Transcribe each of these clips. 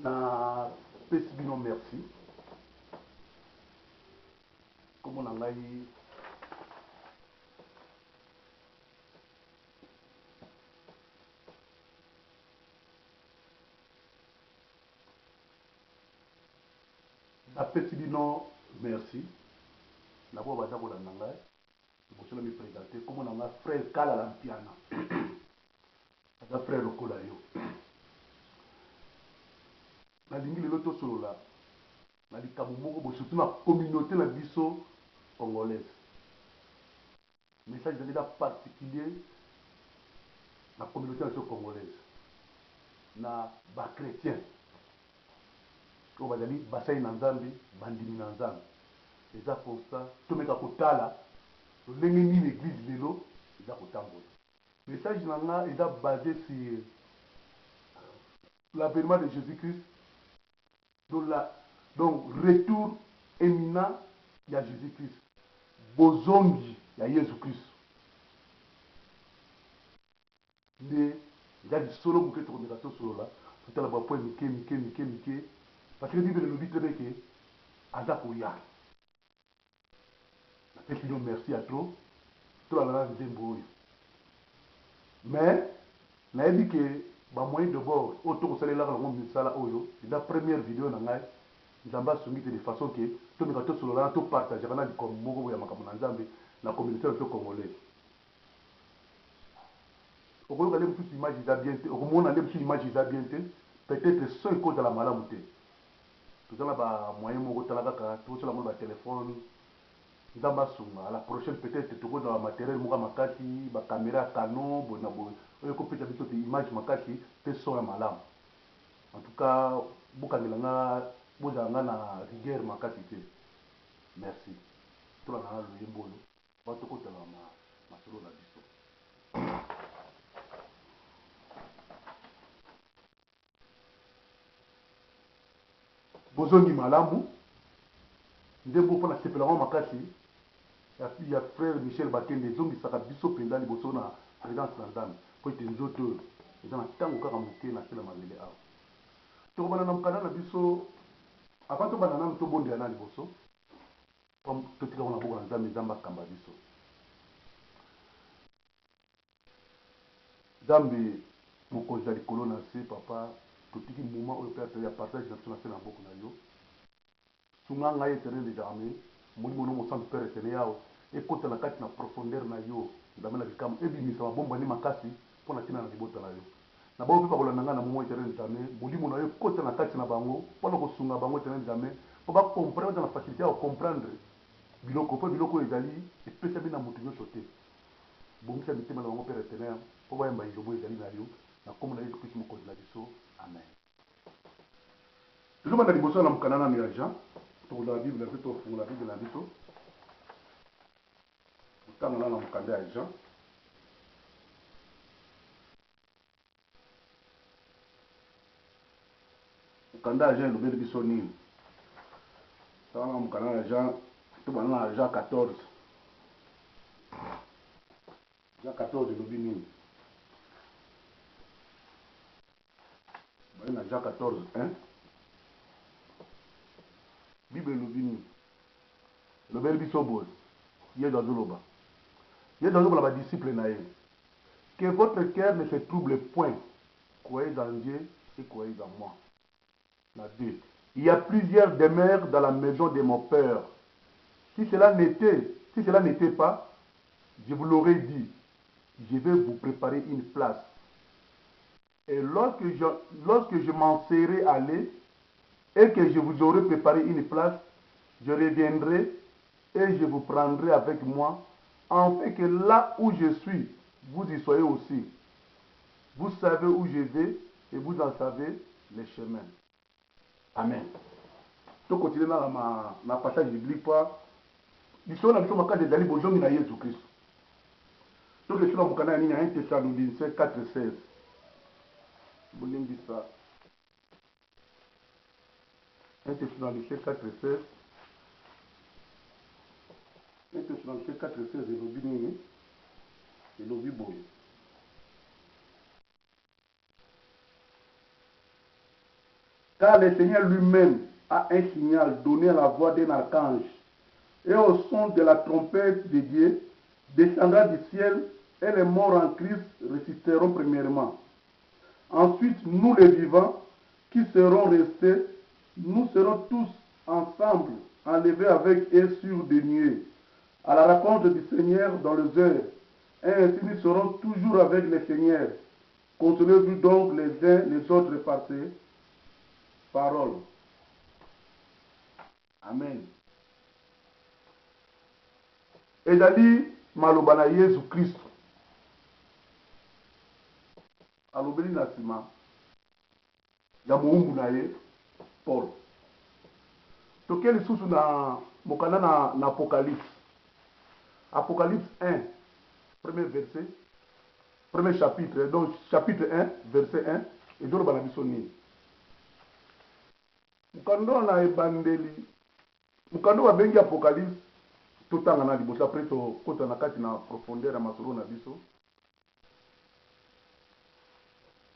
na pesi bino merci comme on a ngai na pesi bino merci na bo baza kolanda ngai liboso na mi présenter comme on a ngai frère Kala Lampiana aza frère lokola yo nalingi lelo tosolola na likambo moko boye surtout na communauté na biso congolaise message ezali particulier na communauté na biso congolaise na bachrétien oyo bazali basali na nzambe bandimi na nzambe eza constat tomeka kotala lolenge nini église lelo eza kotambola message na nga eza basé sur l'avènement de Jésus-Christ donc retour éminent ya Jésus-Christ bozongi ya Jésus-Christ nde eza lisolo moke tokomeka tosolola totala bapoint mike parce que bible elobi te beke aza koya napesi bino merci ya trop tolalala nzembo oyo mais nayebi ke bamoyen de bord oyo tokosalelaka yango misala oyo eza première vidéo na ngai nzambe asungi te de façon ke tomeka tosololana topartageaka na likambo moko boya makambo na nzambe na communauté na biso congolaise okoyoka nde mosusu image eza bien te okomona nde mosusu image eza bien te peut-être so ekozala malamu te toza na bamoyen moko otala kaka tokosala mona batelefone nzambe asunga à la prochaine peut-être tokozala bamateriel moko ya makasi bacaméra ya canon boye na boye oyo ekopesa biso te image makasi mpe son ya malamu en tout cas bokangela nga bozala nga na rigueur makasi te merci tolanda na loyembo oyo batokotala masolo na biso bozongi malamu ndembo mpona sepelango makasi ya frère Michel Bakende ezongisaka biso mpenza liboso na présence na nzambe po ete nzoto oyo eza na ntango kaka moke na se na mabele awa tokobana na mokanda na biso avant tobanda nanu tobondela na liboso totikako na boka na nzambe nzambe akamba biso nzambe mokonzi ya likolo na se papa totiki moment oyo mpe ya partage na biso na se na mboka na yo sunga ngai éternel des armées molimo no mosantu père éternel yao ekota na kati na profondeur na yo nzambe na likambo ebimisa mabombani makasi mpo na ntina na libota na yo na bao mpe bakolanda ngai na momo éternel des armées molimo na yo ekota na kati na bango mpona kosunga bango éternel des armées mpo bakomprendre baza na facilité ya kocomprendre biloko mpo biloko oyo ezali epesami na moto nyonso te bongisa mitema na bango père éternel mpo bayamba lilobo ezali na yo na kombo na yesu kristo mokonzi na biso amen tozobanda liboso na mokanda nano ya jean tokozala bible na biso tofungola bible na biso kotanga na mokanda ya jean mokanda ya jean elobeli biso nini tanga na mokanda ya jean tobanda na jean 14 jean 14 elobi nini bali na jean 14 1 bible elobi nini elobeli biso boye yesu azoloba na badisciple na ye que votre cœur ne se trouble point, croyez en Dieu et croyez en moi. La 2. Il y a plusieurs demeures dans la maison de mon père. Si cela n'était pas, je vous l'aurais dit, je vais vous préparer une place. Et lorsque je m'en serai allé et que je vous aurai préparé une place, je reviendrai et je vous prendrai avec moi, afin que là où je suis, vous y soyez aussi. Vous savez où je vais et vous en savez les chemins. Amen. To continuer na passage biblique pas. L'histoire na biso makade ezali bozongi na Yesu Kristo. To ke tuna mukana nini 1 Thessaloniciens 4:16. Bolingi ça. 1 Thessaloniciens 4:16. 1 Thessaloniciens 4:16 elobi nini? Elobi boye. 1 car le Seigneur lui-même a un signal donné à la voix d'un archange, et au son de la trompette de Dieu, descendra du ciel, et les morts en Christ ressusciteront premièrement. Ensuite, nous les vivants, qui serons restés, nous serons tous ensemble enlevés avec eux sur des nuées, à la rencontre du Seigneur dans les heures, et ainsi nous serons toujours avec le Seigneur. Consolez-vous donc les uns les autres par ces paroles. Amen. Ezali maloba na Yesu Kristo alobeli na nsima ya mowumbu na ye Paul. Toke lisusu na mokanda na Apocalypse. Apocalypse 1, premier verset, premier chapitre, donc chapitre 1, verset 1, et donc bana biso nini. Mokando na ebandeli, mokando babengi Apocalypse, totanga na liboso après tokota na kati na profondeur ya masolo na biso.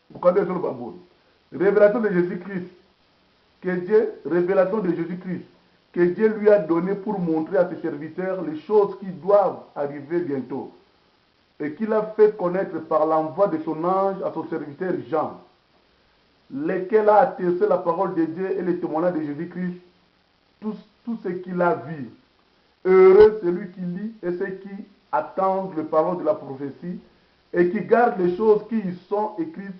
Mokando ezoloba boni. Révélation de Jésus-Christ, que Dieu, révélation de Jésus-Christ, que Dieu lui a donné pour montrer à ses serviteurs les choses qui doivent arriver bientôt, et qu'il a fait connaître par l'envoi de son ange à son serviteur Jean, lequel a attesté la parole de Dieu et le témoignage de Jésus-Christ, tout ce qu'il a vu. Heureux celui qui lit et ceux qui attendent les paroles de la prophétie et qui gardent les choses qui y sont écrites,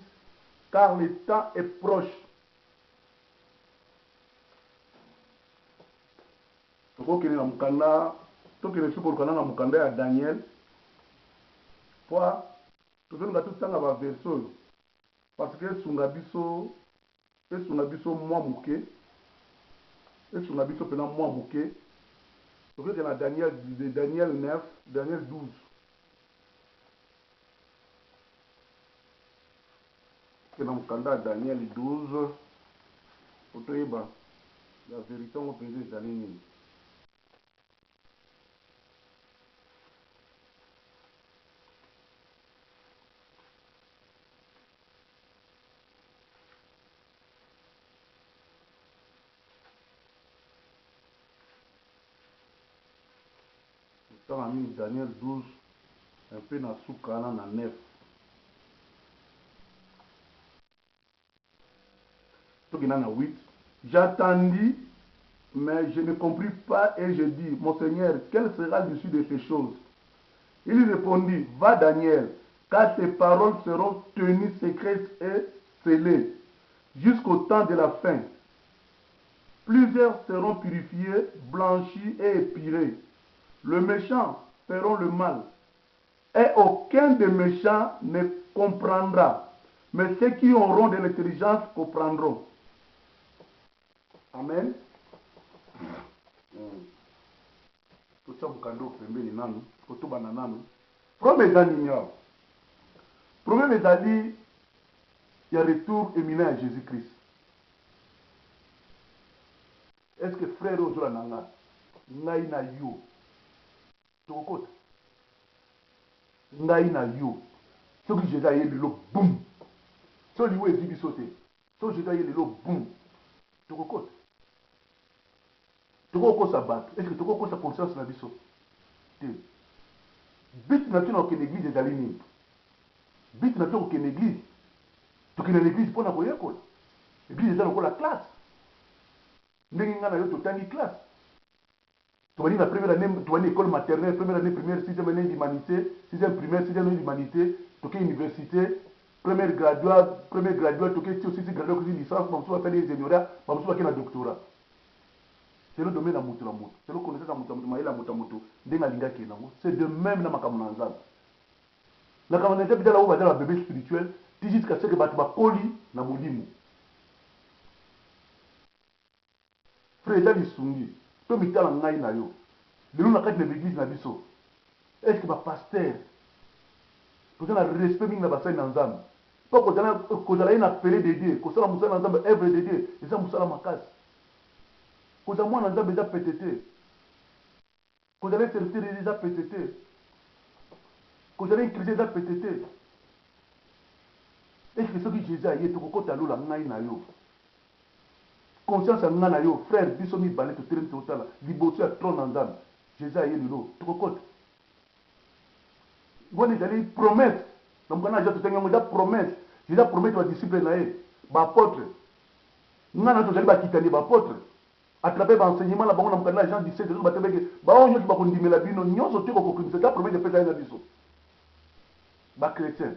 car le temps est proche. Tokokende na mukanda, tokende suko lukanda na mukanda ya Daniel. Poa, tozolinga tutanga ba verso parce que esunga biso mwa muke, esunga biso pena mwa muke. Tokende na Daniel 9, Daniel 12. Kena mukanda Daniel 12, otoyeba la vérité ngo penze ezali nini. Daniel 12, un peu na soukana na 9. Tokina na 8. J'attendis, mais je ne compris pas et je dis, mon Seigneur, quel sera l'issue de ces choses? Il répondit, va Daniel, car tes paroles seront tenues secrètes et scellées jusqu'au temps de la fin. Plusieurs seront purifiés, blanchis et épirés. Le méchant feront le mal, et aucun des méchants ne comprendra, mais ceux qui auront de l'intelligence comprendront. Amen. Problème ezali ya retour éminent à Jésus-Christ. Est-ce que frère ozola nanga ngai na yo tokokota ngai na yo soki Jésus aye lelo boum so liwe ezi biso te so Jésus aye lelo boum tokokota tokokosa bato. Est-ce que tokokosa conscience na biso te? But na biso na kokende église ezali nini? But na biso kokende église, tokende na église mpona koyekola. Église eza lokola classe. Ndenge nga na yo totangi classe. Tobandi na première année, tobandi école maternelle, première année primaire, sixième année d'humanité, sixième primaire, sixième année d'humanité, toke université, première graduat, toke aussi graduat aussi licence, bamusu ba faire ingénieura, bamusu ba kena doctorat. C'est le domaine à moto la moto. C'est le connaissance à moto maïla moto moto. Denga linga ki nango. C'est de même na makambo na nzambe. Na kama nzambe bidala oba la bébé spirituel, ti jusqu'à ce que batu ba koli na molimo. Frère ezali sungi. To mitala ngai na yo. Lelo na kati na l'église na biso. Est-ce que ba pasteur pour na respect mingi na basali na nzambe. Pas kozala ina appelé de Dieu, kozala musala na nzambe œuvre de Dieu, eza musala makasi. Koza mwana nzambe eza petete. Kozala serviteur eza petete. Kozala chrétien eza petete. Est-ce que soki Jésus aye tokokota lola ngai na yo? conscience ya nga na yo frère biso mibale totelemi totala liboso ya trône na nzambe jésus aye lelo tokokota wana ezali promesse na mokana na ja totangi yango eza promesse jésus apromete badisciple na ye baapôtre nga na yo tozali bakitani baapôtre attrape baenseignement na bango na mokana na jean 17 ezo batebeke baoyo nyonso bakondimela bino nyonso te kokokrimisa eza promete epesa ye na biso bachrétien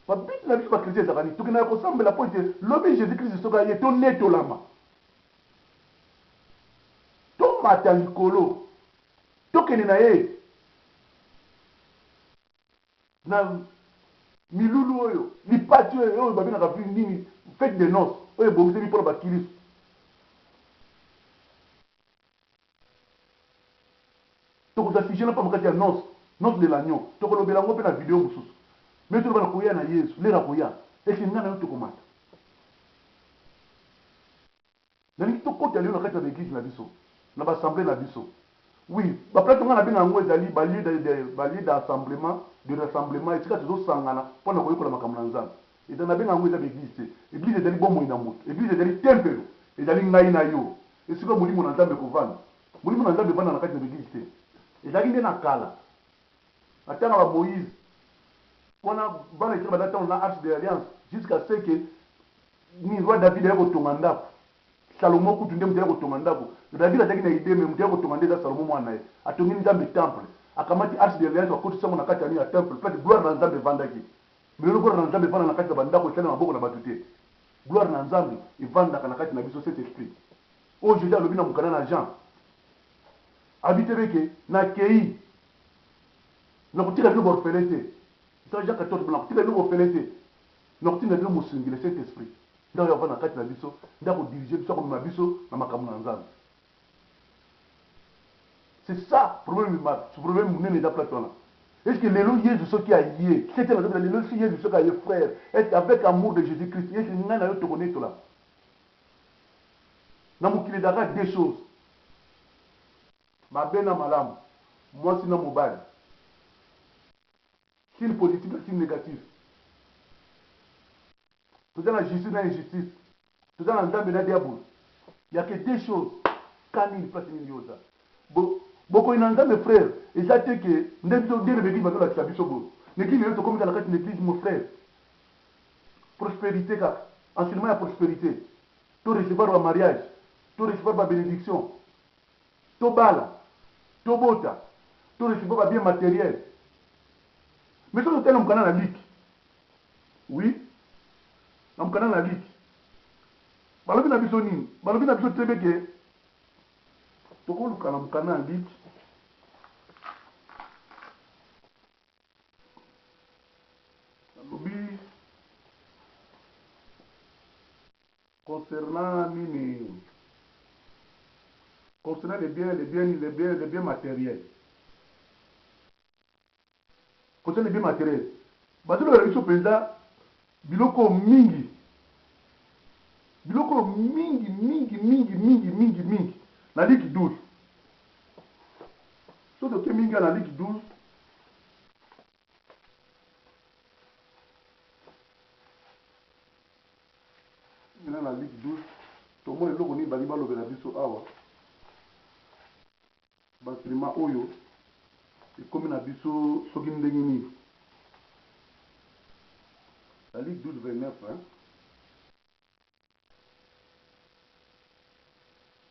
babiti na biso bakrétien ezalaka nini tokendaka kosambela mpo ete lobi jésus christ soki aye tonetolama tomata likolo tokende na ye na milulu oyo lipati oyo babengaka vi nini fete de noce oyo ebongisemi mpona bakiliso tokozafigena mpa makati ya noce de l'agneau tokolobela yango mpe na video mosusu me toloba na koya na yesu lera koya eke nga na yo tokomata nalingi tokota lelo na kati ya baeglise na biso na baassemblée na biso oui baplate nga na benga yango ezali balie d'assemblement de rassemblement esika tozosangana mpona koyekola makambo na nzambe eza na benga yango eza baeglise te eglise ezali bomoi na moto eglise ezali tempelo ezali ngai na yo esika molimo na nzambe ekovanda molimo na nzambe evanda na kati ya baeglise te ezalaki nde na kala atanga bamoïse mpona bana esika badatanga na arche de l'alliance jusqu'à ce que ni roi david aye kotonga ndako salomo kutu nde moto aye kotonga ndako david azalaki na ide me moto aye kotonga nde eza salomo mwana ye atongi nzambe temple akamati arche de l'alliance bakotisa yango na kati ya nini ya temple pete gloire na nzambe evandaki melelo gloire na nzambe evanda na kati ya bandako esali na maboko na bato te gloire na nzambe evandaka na kati na biso cet esprit oyo jésus alobi na mokanda na jean abitebeke nakei nakotika bino borfele te eza jean 14 blanc kotika bino borfele te nakotinda bino mosengele cet esprit ndako yava na kati na biso ndako dirige biso akomema biso na makambo na nzambe c'est ça problème monene eza plate wana est-ce que lelo yesu soki aye c'était na nzambe lelo si yesu soki aye frère est avec amour de jésus christ est ngai na yo tokonetola na mokili ezalaka deux choses mabe na malamu mwasi na mobali signe positif na signe négatif toza na justice na injustice toza na nzambe na diabolo yake deux choses kanini place nini yoza bokoyi na nzambe frère eza te ke nde l'église bazolakisa biso boye l'église lelo tokomika na kati na église mon frère prospérité kaka enseignement ya prospérité to recevoir ba mariage to recevoir ba bénédiction to bala to bota to recevoir ba bien matériel mais soki totala mokanda na liki oui na mokanda na liki balobi na biso nini balobi na biso tebeke tokoluka na mokanda na liki balobi concernant nini concernant les biens matériels concernant les biens matériels bazolobela biso mpenza biloko mingi na liki 12 so toke mingi na liki 12 na liki 12 tomoni eloko nini bali balobela biso awa basilima oyo ekomi na biso soki ndenge nini la ligue 12 29 hein?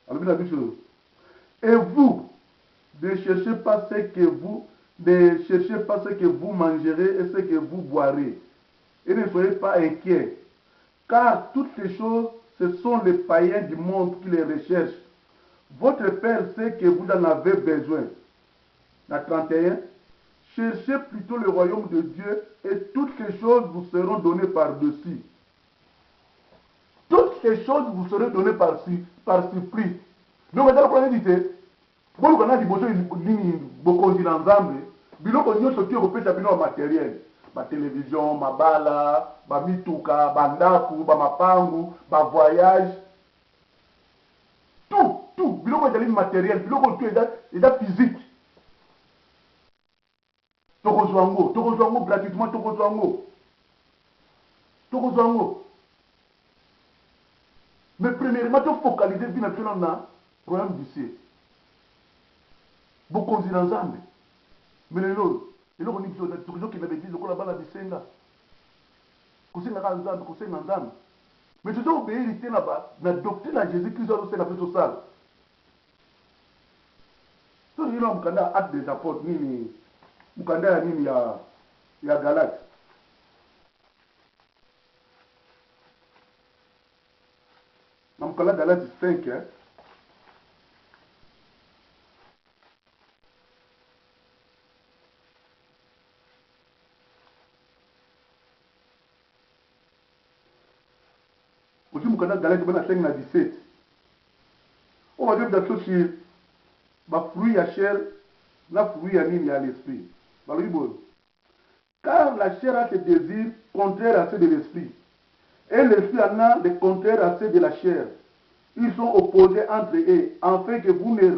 alobi na biso et vous ne cherchez pas ce que vous mangerez et ce que vous boirez et ne soyez pas inquiets car toutes ces choses ce sont les païens du monde qui les recherchent. Votre Père sait que vous en avez besoin. La 31. Cherchez plutôt le royaume de Dieu et toutes ces choses vous seront données par-dessus. Toutes ces choses vous seront données par surprise. Donc, dans le premier dit, vous avez besoin de ensemble. Biloko nyonso tu kopesa bino matériel. Ma télévision, ma bala, ma mituka, ma ndaku, ma mapangu, ma voyage. Tout, biloko ezali matériel, biloko tout eza physique. Tokozwa yango gratuitement, tokozwa yango. Mais premièrement, tu focaliser bien sur le problème du ciel. Beaucoup de ensemble. Mais les autres, on dit que qui n'avait dit que la balle a descendu. Kusenga ensemble, kusenga ensemble. Mais tu dois obéir là-bas, la doctrine à Jésus-Christ c'est la plus sociale. So you know mkanda acte des apôtres nini mkanda ya nini ya Galate. Na mkanda Galate 5 hein. Aussi mkanda Galate bana 5 na 17. On va dire dans sur ba fruit à chair, la fruit à nini à l'esprit. Car la chair a ses désirs contraires à ceux de l'esprit. Et l'esprit en a des contraires à ceux de la chair. Ils sont opposés entre eux, afin que vous ne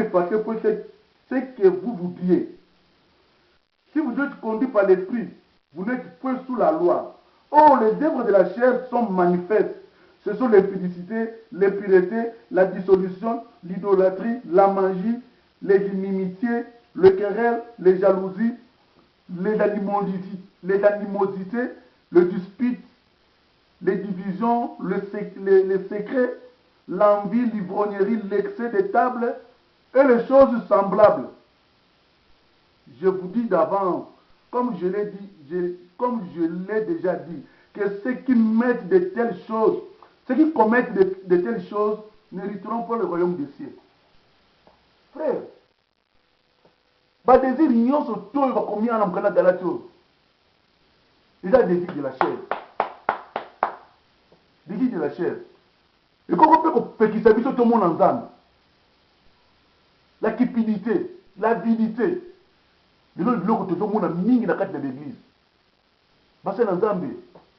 fassiez pas ce que vous voudriez. Si vous êtes conduit par l'esprit, vous n'êtes point sous la loi. Or, les œuvres de la chair sont manifestes. Ce sont l'impudicité, l'impureté, la dissolution, l'idolâtrie, la magie, les inimitiés, le querelle, les jalousies, les animosités, le dispute, les divisions, les secrets, l'envie, l'ivrognerie, l'excès des tables et les choses semblables. Je vous dis d'avant, comme je l'ai déjà dit, que ceux qui mettent de telles choses, ceux qui commettent de telles choses, n'hériteront pas le royaume des cieux. Frère, désir ignorance autour il va combien en Amkana Galatio. Il a désir de la chair. Désir de la chair. Et comment on peut qu'il s'habille tout le monde ensemble? La cupidité, l'avidité. Le nom de l'eau que tout le monde a mis dans la carte de l'église. Parce que dans Zambie,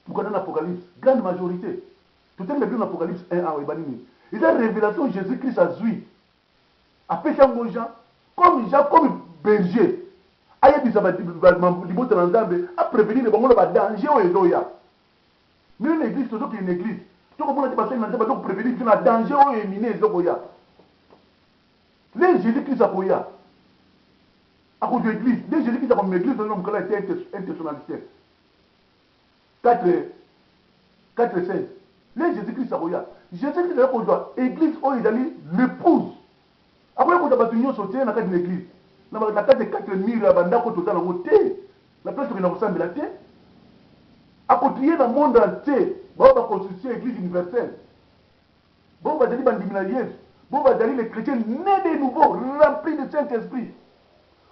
nous connaissons l'Apocalypse, grande majorité. Tout le monde a vu l'Apocalypse 1 à Ebanini. Il y a une révélation Jésus-Christ a zui. A péché aux gens, comme berger. Aïe, il a prévenu les bons danger au Edoya. Mais une église, toujours qu'il y a une église. Tout le monde a passé dans prévenir qu'il y a un danger au éminé Edoya. Les Jésus-Christ a koya. À cause de l'église, les Jésus-Christ a comme église, nous avons été internationalisés. 4-16. Les Jésus-Christ a koya. Jésus-Christ a koya. Église, où il allait l'épouse. Après, quand on a battu sauter dans une église, dans la carte de 4 000, la bande à côté de la montée, la place où il a ressemblé la terre, à côté dans le monde entier, on va construire l'église universelle. On va dire les chrétiens nés de nouveau, remplis de Saint-Esprit.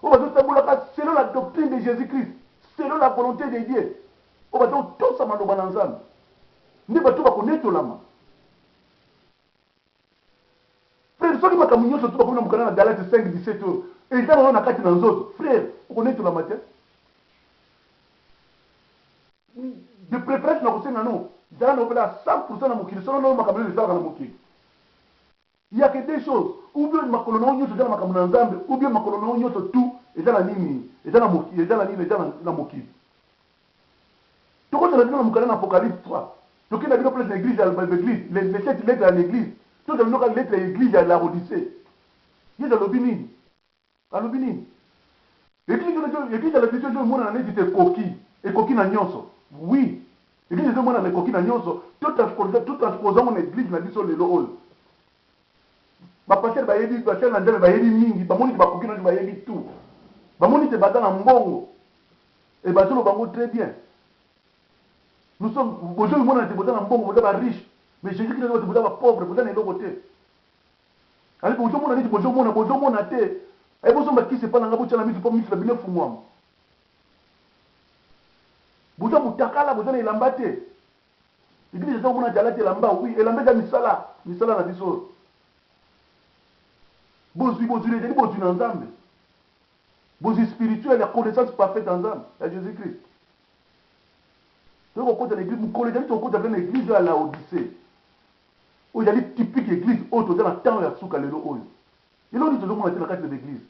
On va dire selon la doctrine de Jésus-Christ, selon la volonté de Dieu. On va dire tout ça ensemble. Nous va tout connaître la main. Frère, ceux qui m'ont communié sur tout le monde dans Galate 5, 17 heures, et ils ont un dans les autres. Frère, vous connaissez tout la matière. De préférence, nous avons à 100% dans mon kilo, sinon nous avons dans mon kilo. Il n'y a que des choses. Ou bien ma colonie sur ma camonanzambe, ou bien ma colonie sur tout, et dans la ligne, et dans la moki, et dans la ligne, et dans la moki. Tu vois, dans l'Apocalypse 3, tu vois, il y a l'église à l'église, les 7 lettres à l'église, tu vois, il y a lettres à l'église à la Odyssée. Il y a l'Obinine. À l'Obinine. L'église à l'église, le monde en est coquille, et coquille n'a nyonso. Oui. L'église, le monde en est coquille n'a nyonso. Tout transposant mon église, n'a dit sur les lots. Bapasher bayebi basher na ndele bayebi mingi bamoni bakoki na bayebi tout bamoni te badana mbongo et bazolo bango très bien. Nous sommes aujourd'hui mon te badana mbongo badana riche mais Jésus Christ te badana pauvre badana elo côté ali bozo mona ni bozo mona te et bozo ba qui se pas nga bocha na mi pour mi la bino fumwa bozo mutakala bozo na ilamba te église zo mona jala te lamba oui elamba ja misala na biso. Bozui ensemble. Bozui spirituel, la connaissance parfaite ensemble. À Jésus-Christ. Donc, au côté de l'église, vous connaissez au côté de l'église à la Odyssée. Où il y a des typiques églises, autres dans le temps de la souka, les lots. Et là, on dit tout le monde dans la carte de l'église.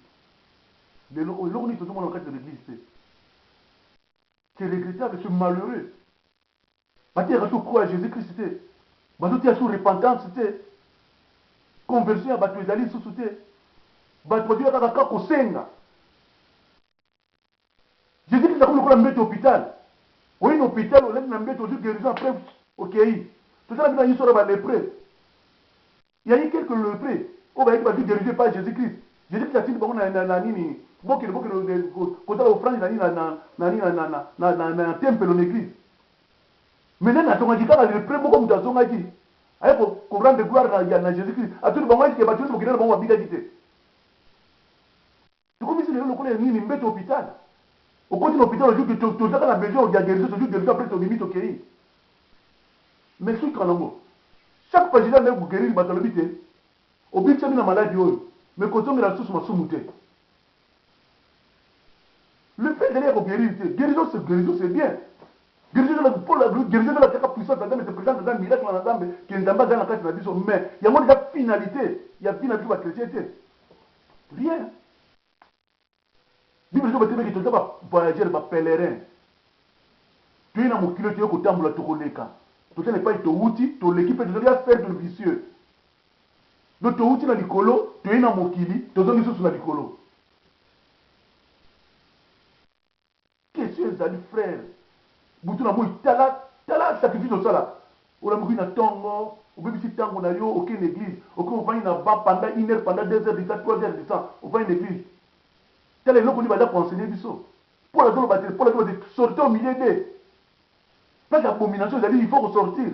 Les lots, on dit tout le monde dans la carte de l'église. C'est regrettable, c'est malheureux. Parce qu'il y a tout croire à Jésus-Christ. bazotia sur repentance te conversion ya bato ezali lisusu te bato batika kaka kosenga jésus-christ akomi lokola mbete hôpital oyi na hôpital olandi na mbete ozwi guérison après okei tozala bino ayi sora balépreux yayi quelques lépreux oyo bayaki bazwi guérison par jésus-christ jésus-christ atindi bango na nini bokende kozala ofrande na nini na tempelo na église mais nani azongaki kaka lépreux moko moto azongaki aye korendre gloire na jésus-christ atuni bango ayike batuni bokende na bango babikaki te tokomisi lelo lokola nini mbete hôpital okoti na hôpital ojuki tozaka na besoin ya guérison tojuki guérison après tobimi tokei mais soki kaka nango chaque fois jésus anaye koguérir bato alobi te obikisami na maladi oyo mais kozongela lisusu masumu te le fait d'aller guérir te guérison c'est bien guérison de la kaka puissance na nzambe te présente eza miracle na nzambe ke nzambe aza na kati na biso mais yango eza finalité ya vi na biso bachrétien te rien bible ezo batebeki toza bavoyageur bapèlerin toye na mokili toye kotambola tokoleka toza na epai towuti toleki mpe tozali affaire de vicieux donc towuti na likolo toye na mokili tozongi lisusu na likolo question ezali frère butu na moi tala sacrifice osala olamoki na ntongo obebisi ntango na yo okende église okoki ofandi na ba pendant 1 heure pendant 2 heures du temps 3 heures du temps ofandi na église tala eloko nini baza koenseigner biso mpo nazoloba te sortir au milieu de place abomination ezali il faut ressortir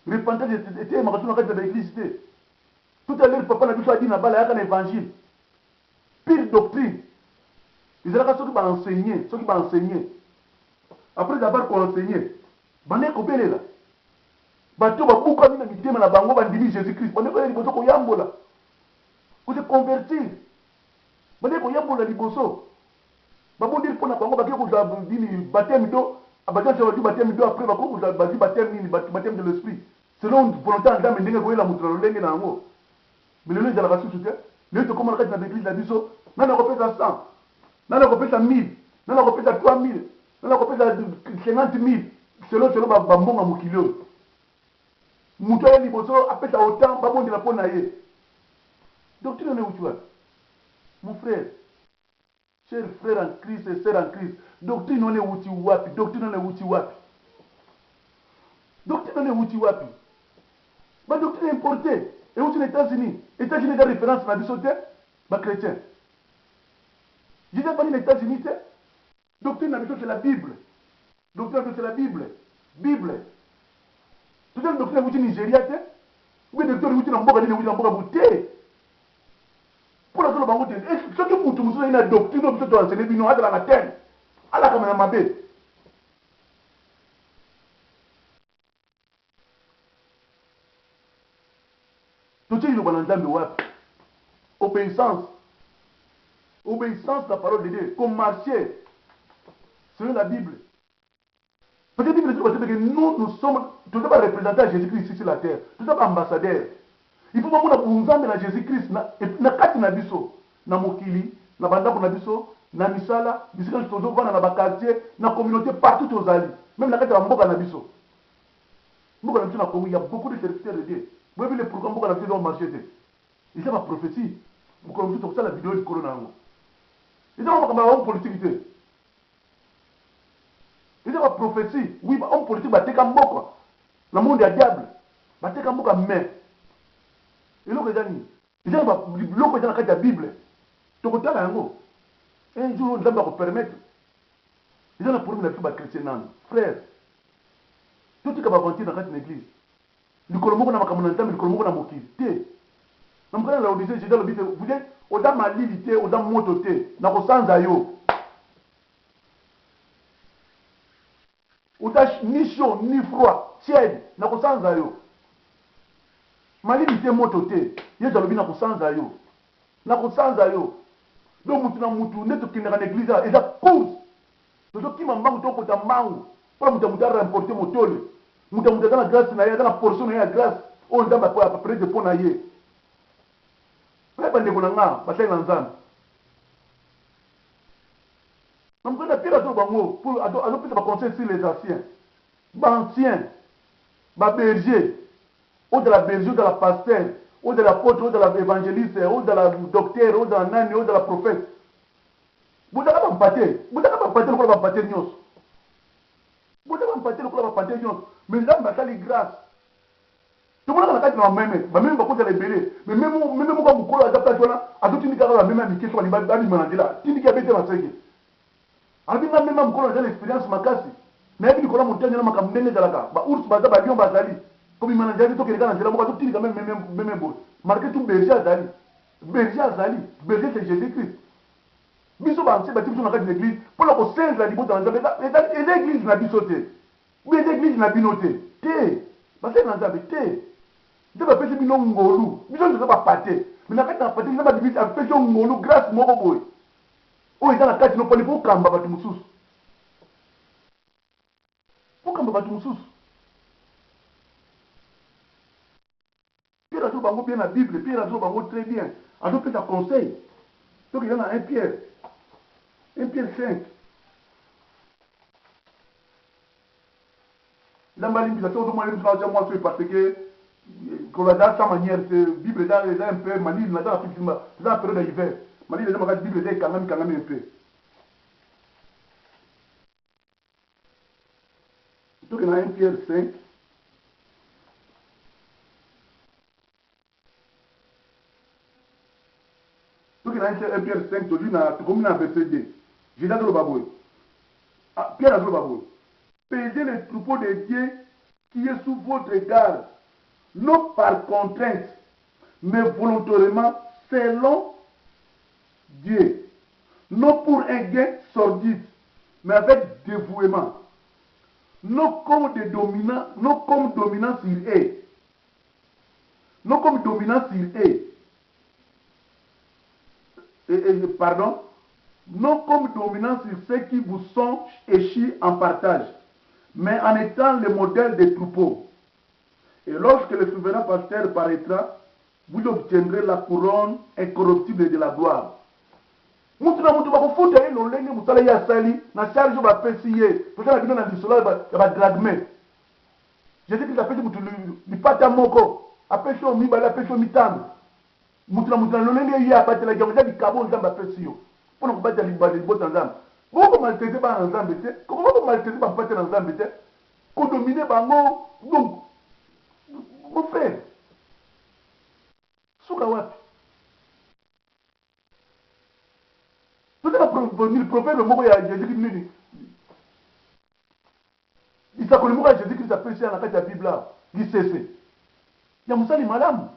repentance eteyemaka tu na kati na église te tout à l'heure papa na biso adi na bala yaka na évangile pire doctrine ezalaka soki baenseigner après d'avoir koenseigner bande kobelela bato babukami na mitema na bango bandimi jésus-christ bande koya liboso koyambola kose convertir bande koyambola liboso babondeli mpo na bango bake kozwa nini bateme do abatansa badi bateme do après bakoki kozwa badi bateme nini bateme de l'esprit selon volonté ya nzambe ndenge koyela moto na lolenge na yango mais lelo ezalaka susu te lelo tokomana kati na baeglise na biso nani akopesa 100 nani akopesa 1000 nani akopesa 3000 nani akopesa 50000 selo bambonga mokili oyo moto aye liboso apesa autant babondela mpo na ye doctrine one euti wapi mon frère cher frère en Christ et sœur en Christ doctrine one euti wapi doctrine one euti wapi doctrine one euti wapi badoctrine importé euti na États-Unis eza référence na biso te bachrétien jésus afandi na États-Unis te doctrine na biso c'est la Bible doctrine na biso c'est la Bible tozali doctrine euti Nigeria te ube doctrine euti na mboka nini euti na mboka bute mpo na toloba ngo te soki mutu mosusu ayi na doctrine oyo biso toenseigne bino azala na tene alakama na mabe totie liloba na nzambe wapi obéissance la parole de Dieu comme marcher selon la Bible parce que la Bible dit que nous sommes tous les représentants de Jésus-Christ ici sur la terre tous les ambassadeurs il faut que nous nzambe na Jésus-Christ na kati na biso na mokili na bandako na biso na misala bisika tozovanda na bakartier na communauté partout tozali même na kati ya mboka na biso mboka na biso na Congo il y a beaucoup de serviteurs de Dieu vous avez vu les programmes mboka na biso ont marché ils ont ma prophétie vous connaissez tout ça la vidéo du corona ils ont ma homme politique te ils ont ma prophétie oui homme politique bateka mboka na monde ya diable bateka mboka mais eloko eza nini eza biloko eza na kati ya bible tokotala yango un jour nzambe akopermettre eza na problème na biso bachrétien nano frère totika baventure na kati na église likolo moko na makambo na nzambe likolo moko na mokili te na mokili na laodicée jésus alobi te vous êtes oza malili te oza moto te na kosanza yo oza ni chaud ni froid tiède na kosanza yo malili te moto te yesu alobi na kosanza yo donc mutu na mutu nde tokendaka na église eza course tozokima mbangu tokota mbangu mpona mutu aremporte motole mutu aza na grâce na ye aza na portion na ye ya grâce oyo nzambe aprete mpo na ye mpe bandeko na nga basali na nzambe na mokanda pire azo bango azopesa baconseil sur les anciens baancien baberger au-delà berger, au-delà pasteur, au-delà apôtre, au-delà évangéliste, au-delà docteur, au-delà nani, au-delà prophète. Vous n'avez pas empathé. Vous n'avez pas empathé le coup de empathé nyos. Vous n'avez pas empathé le coup de empathé nyos. Mais là, on a les grâce. Tout le monde a la même. Même quand vous allez belé. Mais même quand vous collez à la place, à tout le monde a la même amitié sur les balles de là. Qui dit qu'il y a été dans ce qui alors, même quand vous avez l'expérience, ma casse. Mais quand vous avez monté dans ma campagne de la gare, ours, baza, lion, bazali. Comme il m'a dit, tout quelqu'un dans la moi, tout quand même beau. Marqué tout berger à Zali. Berger à Zali. Berger, c'est Jésus-Christ. Biso ba c'est bâti sur l'église pour la conseil la libo dans l'église n'a bisoté mais l'église n'a binoté té parce que dans té de ba pesi bino ngolu biso ne pas pâté mais na kati na pâté na ba divise a pesi ngolu grâce moko boy o eza na kati no poli pour kamba batu mususu pour kamba batu mususu Pierre a trouvé bango bien la Bible Pierre a trouvé bango très bien a trouvé un conseil donc il y en a un Pierre 5. L'embalisation de moi, parce que quand on a sa manière, la Bible est un peu mali, dans la période d'hiver. Mali, la Bible est quand même un peu. Donc, il y a 1 Pierre 5. Donc, il y a 1 Pierre 5, tu as comme un verset 2. J'ai dit le baboué. Pierre a dit le baboué. Paisez les troupeaux de Dieu qui est sous votre garde, non par contrainte, mais volontairement, selon Dieu. Non pour un gain sordide, mais avec dévouement. Non comme des dominants, non comme dominant sur eux. Non comme dominant sur eux. Pardon. Non comme dominant sur ceux qui vous sont échus en partage, mais en étant le modèle des troupeaux. Et lorsque le souverain pasteur paraîtra, vous obtiendrez la couronne incorruptible de la gloire. Mutu na mutu bakufuta ye lolenge musala ya sali na charge ba pesi ye pesa na bino na lisola ya ba dragme Jésus Christ apesi mutu lipata moko apesi o mibala apesi o mitano mutu na lolenge ye abatela jango ja bikabo nzambe apesi yo mpona kobatela libala libota nzambe boko maltraité ba na nzambe te koko maltraité ba mpate na nzambe te kodomine bango donc mon frère suka wapi peut-être le prophète moko ya Jésus-Christ nini isakoli moko ya Jésus-Christ apesi na kati ya Bible la lisese ya musali malamu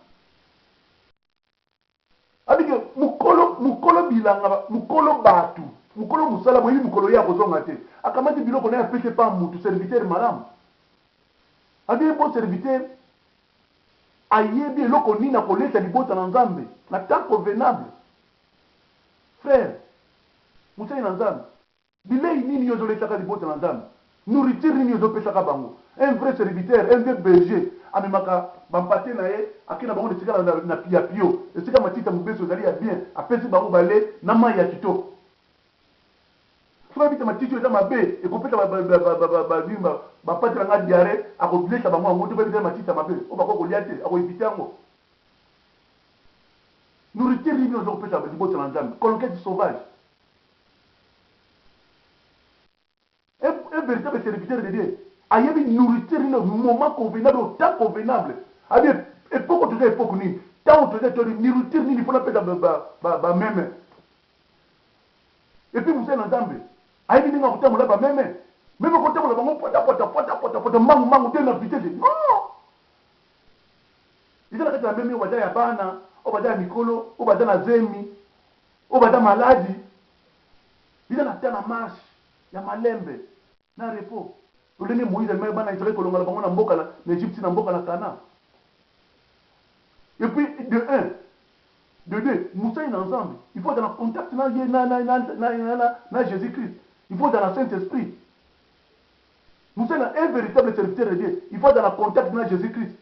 abike mukolo bilanga mukolo batu mukolo musala boyi mukolo ya kozonga te akamati biloko na apesi pa mutu serviteur malamu abike bon serviteur ayebi eloko nini akolesa libota na nzambe na temps convenable frère musali na nzambe bilei nini yo ozolesaka libota na nzambe nourriture nini ozopesaka bango un vrai serviteur un vrai berger amemaka bampate na ye akei na bango na esika na piapio esika matita mobeso ezali ya bien apesi bango bale na mai ya kitoko soki abita matiti oyo eza mabe ekopesa bapate na nga diare akobilesa bango yango to babita matiti ya mabe oyo bako kolia te akoevite yango nourriture nini ozokopesa libota na nzambe conquête sauvage un véritable serviteur de Dieu. Il y a une nourriture, un moment convenable, au temps convenable. Il y a une époque où tu es époque ni. Tant où tu es nourriture, il faut la paix même. Et puis vous savez l'ensemble. Il y a une nourriture, là même. Même quand tu es là, mangu, tu es dans vitesse. Non. Il y a la même, on va dire Bana, on va dire Nicolo, on va dire Zemi, on va dire maladie. Il y a la marche, il y a malembe. Na repos olenge Moïse alimaki bana Israël kolongola bango na mboka na Égypte na mboka na Canaan et puis de 1 de 2 musai na ensemble il faut dans le contact na Jésus-Christ il faut dans le Saint-Esprit musai na un véritable serviteur de Dieu il faut dans le contact na Jésus-Christ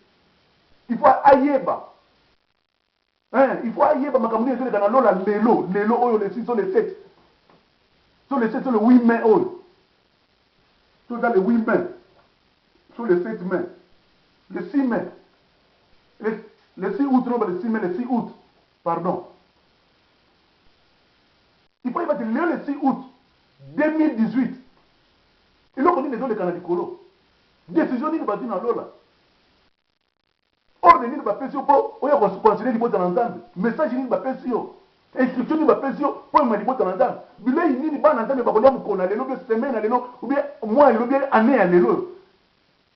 il faut ayeba il faut ayeba makamuni ezoleka na lola lelo oyo les 6 sont les 7 sont les 7 sont les 8 mains oyo dans les 8 mains, sur les 7 mains, les 6 mains. Le 6 août, non, le 6 mai, le 6 août. Pardon. Il faut y mettre le 6 août 2018. Et là, on dit les autres Canadiens Colo. Décision de bâtir dans l'eau là. Ordre de bâtir pour considérer l'immobilier dans l'entente. Message de bâtir. Instruction de bâtir pour l'immobilier dans l'entente. Billet il dit pas l'entente mais pas qu'on a les lots semaine à l'élo ou bien mois ou bien année à l'élo.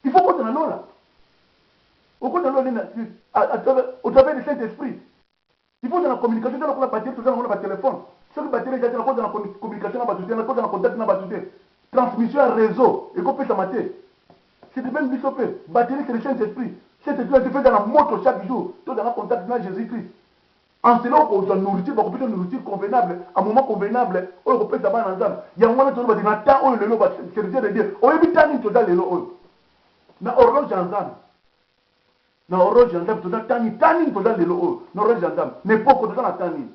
Il faut qu'on dans l'eau là. Au cours de l'eau, au travers du Saint-Esprit. Il faut dans la communication, dans la bâtir, tout dans le téléphone. Ce que bâtir déjà dans la communication, dans la contact, dans la transmission à réseau. Et qu'on peut s'amater. C'est de même bisopé. Bâtir, c'est le Saint-Esprit. Cet esprit se fait dans la moto chaque jour. Tout dans le contact avec Jésus-Christ. En cela, on doit nourrir, on peut nourriture convenable, à un moment convenable, on peut s'abattre ensemble. Il y a un moment où on va dire, on le lot, c'est le de Dieu. On évite tant de dans le lot. Na horloge ensemble. Na horloge ensemble, tout dans tani dans le lot. Na horloge ensemble. Mais pas tout dans la tani.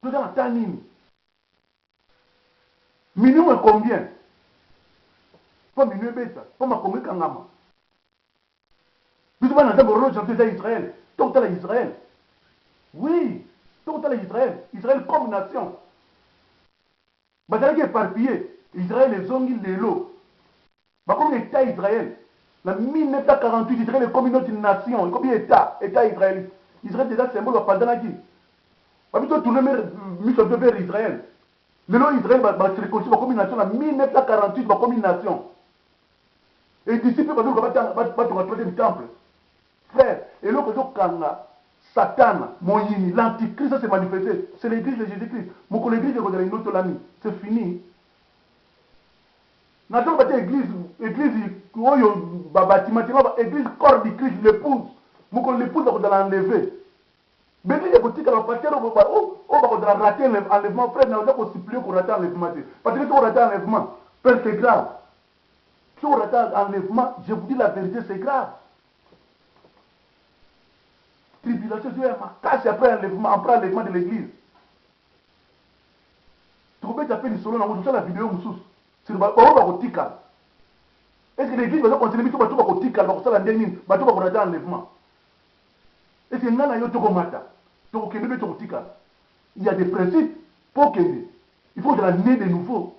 Tout dans la tani. Minimum combien? Pas minuit bêta, pas ma combien kangama. Puis on a d'abord horloge ensemble Israël. Tout à Israël. Oui, tout à Israël. Israël comme nation. Parce qu'il est éparpillé. Israël est zone de l'eau. Comme l'État Israël. En 1948, Israël est comme une autre nation. Comme l'État israélite. Israël est déjà symbole de Pandanaki. Parce que tout le monde mis sur vers Israël. Le nom Israël va se reconstruire comme une nation en 1948 comme une nation. Et d'ici peu, on va trouver le temple. Frère, et là, quand Satan, Moïni, l'antichrist s'est manifesté, c'est l'église de Jésus-Christ. Mon l'église de une autre l'ami, c'est fini. Nous avons l'église, l'église corps du Christ, l'épouse. Mon l'épouse va l'enlever. Mais l'église est petite, alors pasteur, on va rater l'enlèvement. Frère, nous avons supplié qu'on rate l'enlèvement. Parce que si on rate l'enlèvement, c'est grave. Si on rate l'enlèvement, je vous dis la vérité, c'est grave. Tribulation, Dieu est ma cache après l'enlèvement de l'église. Tu peux taper le solo dans la vidéo, c'est le tika. Est-ce que l'église va continuer à faire un tika, va faire un dernier, va faire un enlèvement? Est-ce que nana yo toko mata, toko kende toko tika? Il y a des principes pour kende. Il faut de la nez de nouveau.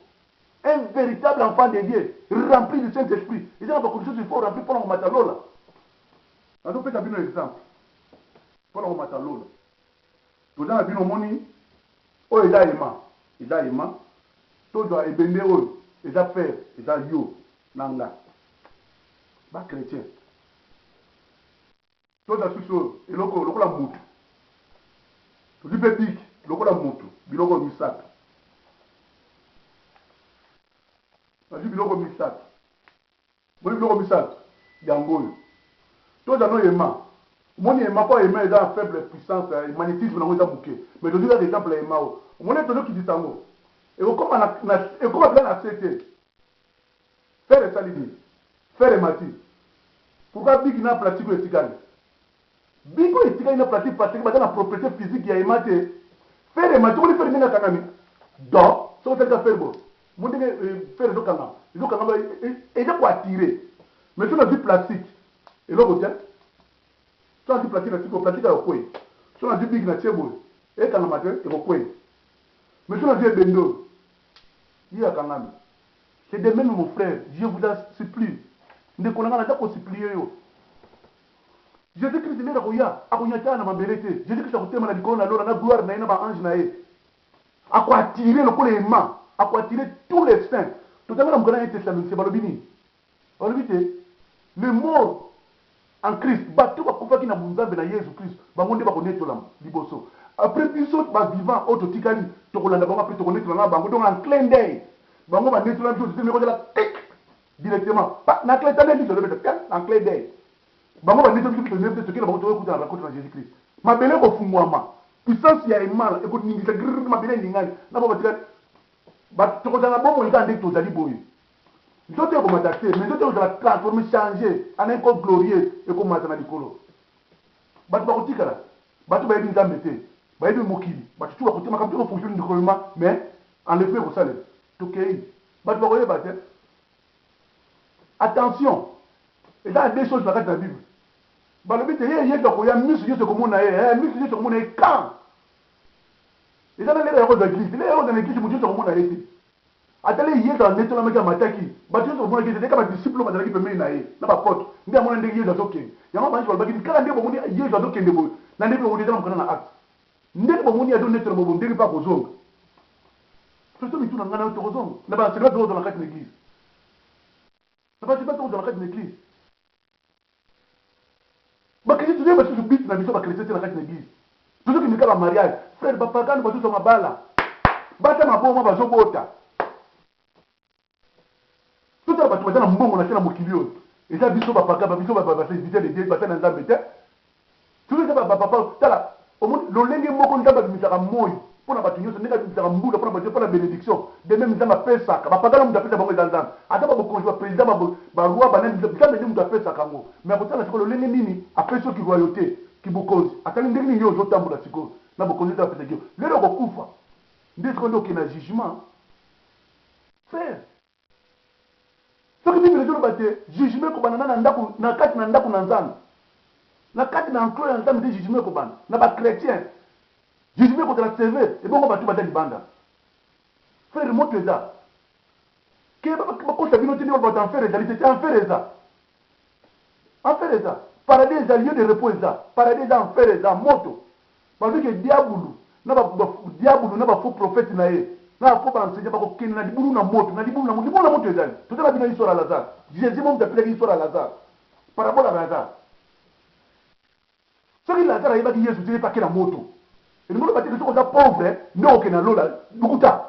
Un véritable enfant de Dieu, rempli du Saint-Esprit. Il y a beaucoup de choses qu'il faut remplir pour le matalola. On peut faire un exemple. Pour le matalola. Tout dans la vie, moni, oh, il a aimé. Tout doit ébender, oh, il a fait, il a yo, nanga. Pas chrétien. Tout dans ce chose, il a la moutou. Tout le petit, il a la moutou. Il a la misat. Il a la misat. Il a la misat. Yangoyo. Tout dans nos aimants. Mon aimant pas aimé dans la faible puissance, le magnétisme dans le bouquet. Mais je dis l'exemple aimant. Mon étonnement qui dit tango. Et comme on a accepté. Faire les salidis. Faire les matis. Pourquoi Big n'a pratique le tigane? Big est tigane n'a pratique parce que dans la propriété physique il y a ématé. Faire les matis, on les fait les kanami. Donc, ça va faire faire beau. Mon dire faire les kanami. Les kanami et de quoi attirer. Mais si on a du plastique, et là, vous dites, si on a du plastique, plastique à quoi? Si on a du big na table, et quand on a maté, et quoi? Mais si on a dit bendo, il y a quand même. C'est de même, mon frère, je vous en supplie. Ne connaissons pas qu'on supplie. Jésus-Christ est là, il y a un mabelete. Jésus-Christ a été malade, il a la gloire, il a un ange. À quoi attirer le coup les mains, à quoi attirer tous les saints. Tout à l'heure, on a un testament, c'est Balobini. Le mort en Christ, tout va confier dans Jésus-Christ, va monter va connaître liboso. Après, puis saute, va vivant, auto tikali, tu connais après, tu connais tout le monde, donc en clin d'œil. Bango va nettoyer la chose, c'est la tic directement. Pas na clé t'as dit de le mettre en clin d'œil. Bango va nettoyer tout le monde, ce qui est bon, tu vas écouter la raconte de Jésus-Christ. Ma belle au fond moi. Puissance y a mal, écoute ni ça grrr ma belle n'ingal. Na ba tirer. Ba tu connais la bon il a dit tout ali boy. Je te comment t'acheter, mais je te la transformer changer en un corps glorieux et comme ça na dikolo. Ba tu ba kotika la. Ba tu ba yedi nzambete. Ba yedi mokili. Ba tu vas côté ma comme tu fonctionne du gouvernement, mais en effet au salaire. Attention. Et dans deux choses dans la Bible. balobi te ye donc ya misu nyonso komona ye misu nyonso komona ye quand eza na lelo yako za église lelo yako za église moto nyonso komona ye te atali ye za netolamaki ya mataki bato nyonso komona ye te kaka badisciple bazalaki pembeni na ye na bapote nde amona ndenge yesu azokende yango banisi balobaki kaka nde bomoni yesu azokende boye na ndenge bomoni eza na mokanda na acte ndenge bomoni azonetola bobo ndenge mpa kozonga soso mituna ngai nayo tokozonga na banseka tokozala kati na église na banseka tokozala kati na église bakristo tozoye basusu biti na biso bakristo te na kati na église tozokende kaka mariage frère bapagani basusu mabala bata maboma bazobota totala bato baza na mbongo na se na mokili oyo eza biso bapaka babiso baserviteur de dieu bata na nzambe te tozoza bapapa tala omoni lolenge moko nzambe abimisaka moi mpona bato nyonso ndenge abimisaka mbula mpona bato mpona bénédiction de même nzambe apesaka bapagana moto apesa bango eza nzambe ata babokonzi baprésident baroi banani nzambe nde moto apesaka yango mais akotala sikoyo lolenge nini apesi soki royauté kibokonzi atali ndenge nini yo ozotambola sikoyo na bokonzi ete apesaki yo lelo okokufa nde sikoyo nde okende na jugement frère soki bibele ezoloba te jugement ekobana na ndako na kati na ndako na nzambe na kati na enclos ya nzambe nde jugement ekobana na bachrétien jugement ekozala sévère ebongo bato baza libanda frère moto eza ke bakosa bino te nde bato enfer ezali te enfer eza enfer eza paradis eza lieu de repos eza paradis eza enfer eza moto balobi ke diabulu na bafaux prophète na ye na bafaux baenseignant bakokende na libulu na moto libulu na moto ezali totala bino histoire ya lazare jésus momo tapelaki histoire ya lazare parabole ya lazare soki lazare ayebaki yesu te epake na moto elingo bateke soki oza pauvre nde okende na lola lukuta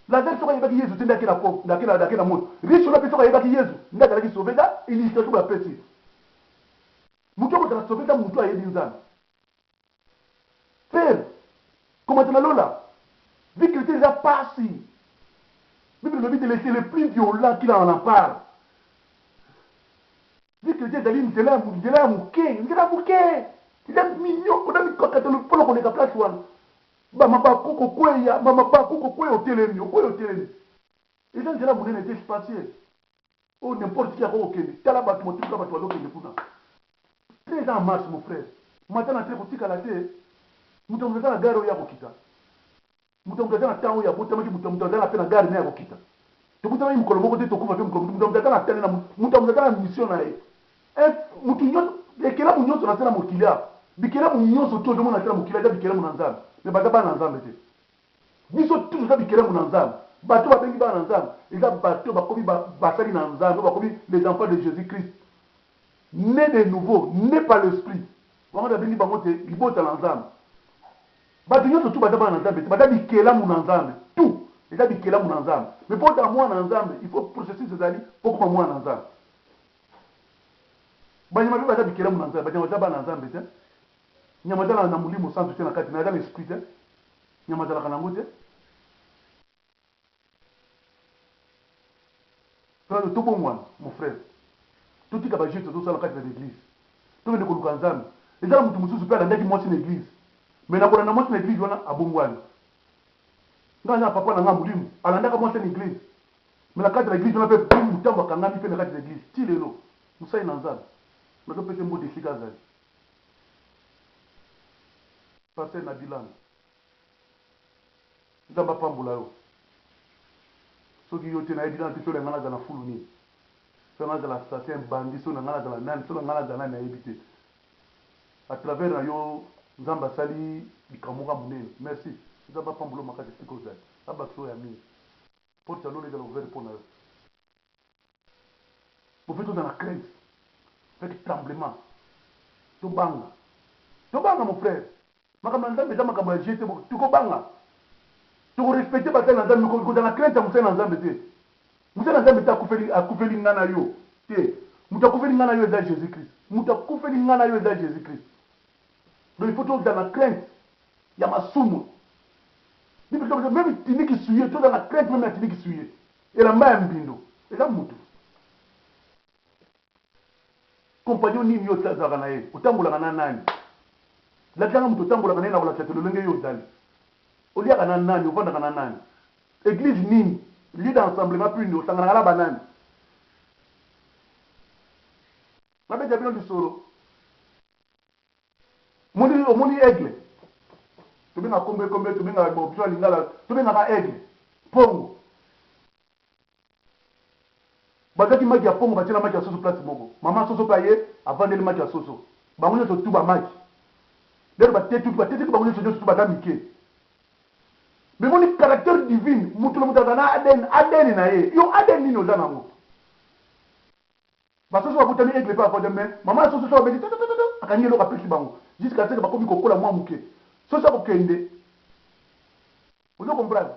lazare soki ayebaki yesu te nde ake na moto riche oyo mpe soki ayebaki yesu nde azalaki sauve da illustration bapesi moto okozala sauve da moto ayebi nzambe frère komata na lola vie chrétienne eza pasi bible elobi te c'est le plus violent qu'il en parle vie chrétienne ezali nzela ya moke eza mignon oda mikakatelo mpona koleka place wana bamabakoko kweya otelemi eza nzela monene te spatiel oyo n'importe qui ako okende tala bato motuka bato bazokende kuna te eza en marche mon frère mata na te kotikala te moto aza na gare oyo ya kokita moto aza na ntango oyo abotamaki moto aza na mpe na gare ne ya kokita tobutamaki mokolo moko te tokufa mpe mokolo moto aza na tane na moto aza na mission na ye motu nyonso ekelamu nyonso na se na mokili awa bikelamu nyonso to ozomona na se na mokili eza bikelamu na nzambe me baza bana na nzambe te biso tuso eza bikelamu na nzambe bato babengi bana na nzambe eza bato bakomi basali na nzambe bakomi les enfants de jésus christ né de nouveau né par l'esprit bango babengi bango te libota na nzambe bato nyonso tu baza bana na nzambe te baza bikelamu na nzambe tu eza bikelamu na nzambe me mpo ota mwana na nzambe il faut processus ezali mpo koma mwana na nzambe banyama mpe baza bikelamu na nzambe banyama baza bana na nzambe te nyama ezala na molimo santu te na kati na eza na esprit te nyama ezalaka nango te frère tobongwana mon frère totika bajete tozosala kati na l'église tokende koluka nzambe ezala motu mosusu mpe alandaki mwasi na église me nakolanda mwasi na église wana abongwani ngai aza na papa na ngai molimo alandaka mwasi na église me na kati na église wana mpe motambo akangami mpe na kati na église ti lelo mosali na nzambe nazopesa mbote esika azali paster na bilanga nzambe apambola yo soki yo te nayebi nana te so na ngai nazala na fulu nini so ngai nazala assassin bandi so na ngai nazala nani so na ngai nazala nani nayebi te à travers na yo nzambe asali likambo moko monene merci nzambe apambola yo makasi esika ozali abakisa oyo ya mingi porte ya lola ezala ouvert mpo na yo bofe toza na crainte avec tremblement tobanga mon frère makambo na nzambe eza makambo ya jete tokobanga tokorespecte basali na nzambe kozala na crainte ya mosali na nzambe te mosali na nzambe te akufeli ngai na yo te moto akufeli ngai na yo eza jésus christ moto akufeli ngai na yo eza jésus christ donc il faut tozala na crainte ya masumu meme tiniki suye tozala na crainte meme ya tiniki suye elamba ya mbindo eza motu compagnon nini yo ozalaka na ye otambolaka na nani lakilanga moto otambolaka na ye na kolakisa te lolenge yo ozali oliaka na nani ovandaka na nani église nini lieu d'ensemblement puis nini osanganaka na banani nabeta bino lisolo omoni aigle tobenga kombe tobenga biso lingala tobengaka aigle pongo bazaki maki ya pongo batiela maki ya soso place moko mama soso mpe aye avandeli maki ya soso bango nyonso tu bamaki lero bateti bango nyonso tu baza mike me moni caractère divine mutu na mutu aza na adeni na ye yo adeni nini oza nango basoso bakutami aigle mpe afode me mama ya soso so babeti akangi eloko apesi bango jusqu'à ce que bakomi kokola mwa moke soso akokende ozo comprendre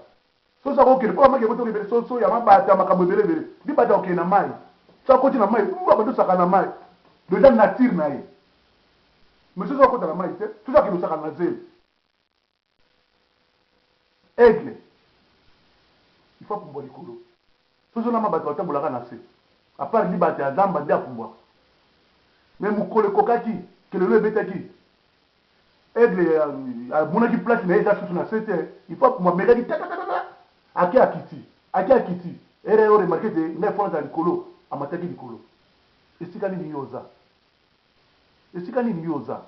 soso akokende mpo bamaki eboti okebele soso ya mabata ya makambo ebelebele libata okende na mai so akoti na mai abandosaka na mai deja nature na ye mais soso akota na mai te soso akendosaka na zelo aigle il faut apumbwa likolo soso na mabata otambolaka na se apart libata ya zamba nde apumbwaka mais mokolo ekokaki kelelo ebetaki aigle amonaki place na ye eza susu na se te il faut apumbwa mekaki tatatata ake akiti ere oyo remarke te ngai fonaka likolo amataki likolo esika nini yo oza esika nini yo oza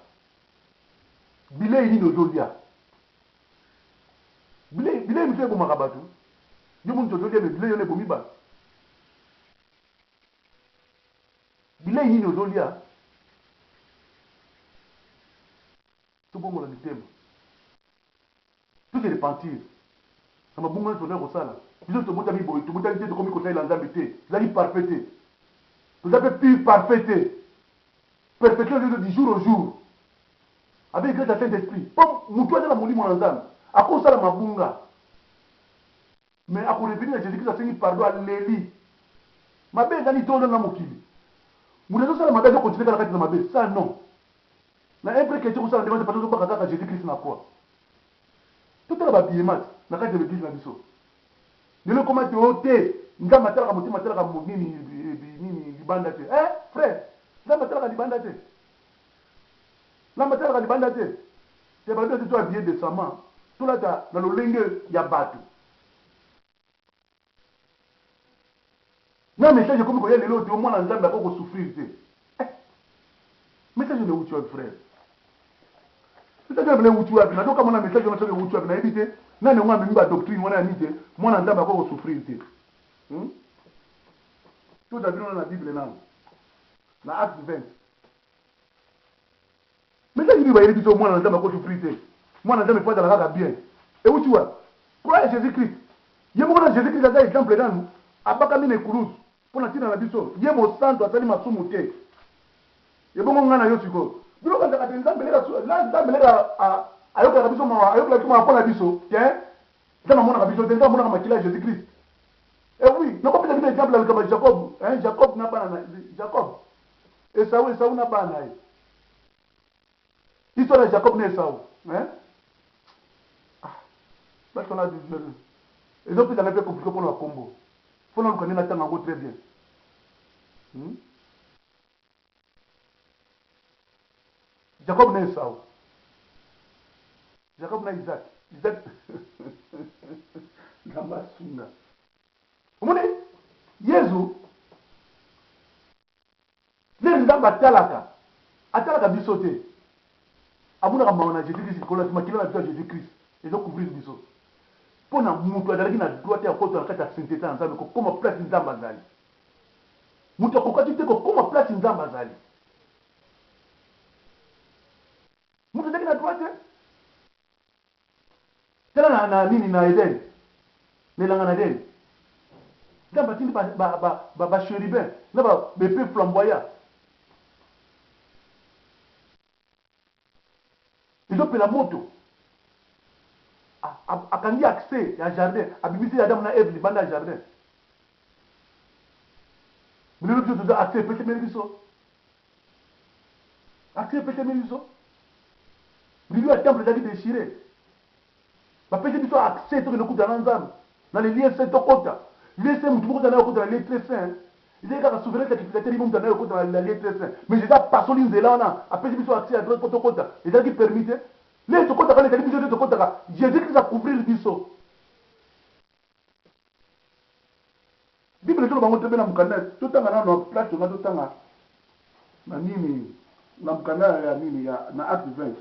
bilei nini ozolia bilei miso ebomaka bato yo moni tozolia me bilei yo ebomi bato bilei nini ozolia tobongola mitema toke repentir na mabongo nyonso toza kosala biso tobotami boye tobotami te tokomi kosalela nzambe te tozali parfait te toza mpe pure parfait te perfection du jour au jour avec grâce à Saint-Esprit mpo motu aza na molimo na nzambe akosala mabunga mais akorevenir na jésus-christ asengi pardon aleli mabe ezali to oza na mokili moto azosala mabe azokontinue kala kati na mabe ça non na impre question kosala ndenge pato ozobaka kaka jésus-christ na kwa totala babiyemati na kati ya l'église na biso lelo ekoma te o te nzambe atalaka motema atalaka nini libanda te frère nzambe atalaka libanda te nzambe atalaka libanda te te bato te to abie décemment tolata na lolenge ya bato na message ekomi koya lelo te omwana nzambe ako kosouffrir te message ne euti wapi frère message ne euti wapi nazoka mona message na soki euti wapi nayebi te nani ngo amemi badoctrine wana ya ni te mwana nzambe ako kosouffrir te toza bino na bible nano na acte 20 message nini bayebi biso mwana nzambe ako souffrir te mwana nzambe po azala kaka bien euti wapi croire ya jésus christ ye moko na jésus christ aza exemple nanu abakami na ekulusu mpo na ntina na biso ye mosantu asali masumu te ebongo ngai na yo sikoyo biloko azaka te nzambe leka ayokaka biso mawa ayokelaki mawa mpo na biso te nzambe amonaka biso te nzambe amonaka makila ya jésus christ oui nakopesa bino exemple alekama jacob na bana na jacob esau na bana na ye histoire ya jacob na esau basona ezopesanga mpe komplike mpona bakombo mpona luka ndenge atanga yango très bien jacob na esau jacob na isaac na masunga omoni yesu nde nzambe atalaka biso te amonaka mawa na jésus christ likolo makila na biso ya jésus christ ezocouvrir biso mpo na moto azalaki na droit te ya kota na kati ya sainteté ya nzambe kokóma place nzambe azali moto akokaki te kokóma place nzambe azali moto azalaki na droit te tala na nini na eden na elanga na eden nzambe atindi bachérubin na bepe flamboya ezopela moto akangi accès ya jardin abimisi adamu na eve libanda ya jardin bilelo biso toza accès epesemeli biso accès epesemeli biso bilio ya temple ezali déchiré bapesi biso accès tokende kuta na nzambe na lelie saint tokota lie saint mutu mokota nayo okota na lie très saint ezali kaka souverain sacrificateur imo mutu anayo okota na lie très saint mais eza pasoli nzela wana apesi biso accès ya droit mpo tokota ezalaki permis te le tokotaka na ezali biso te tokotaka jésus christ acouvrir biso bible tolo bango te mpe na mokanda totanga nano place tonga totanga na nini na mkanda ya nini ya na acte 20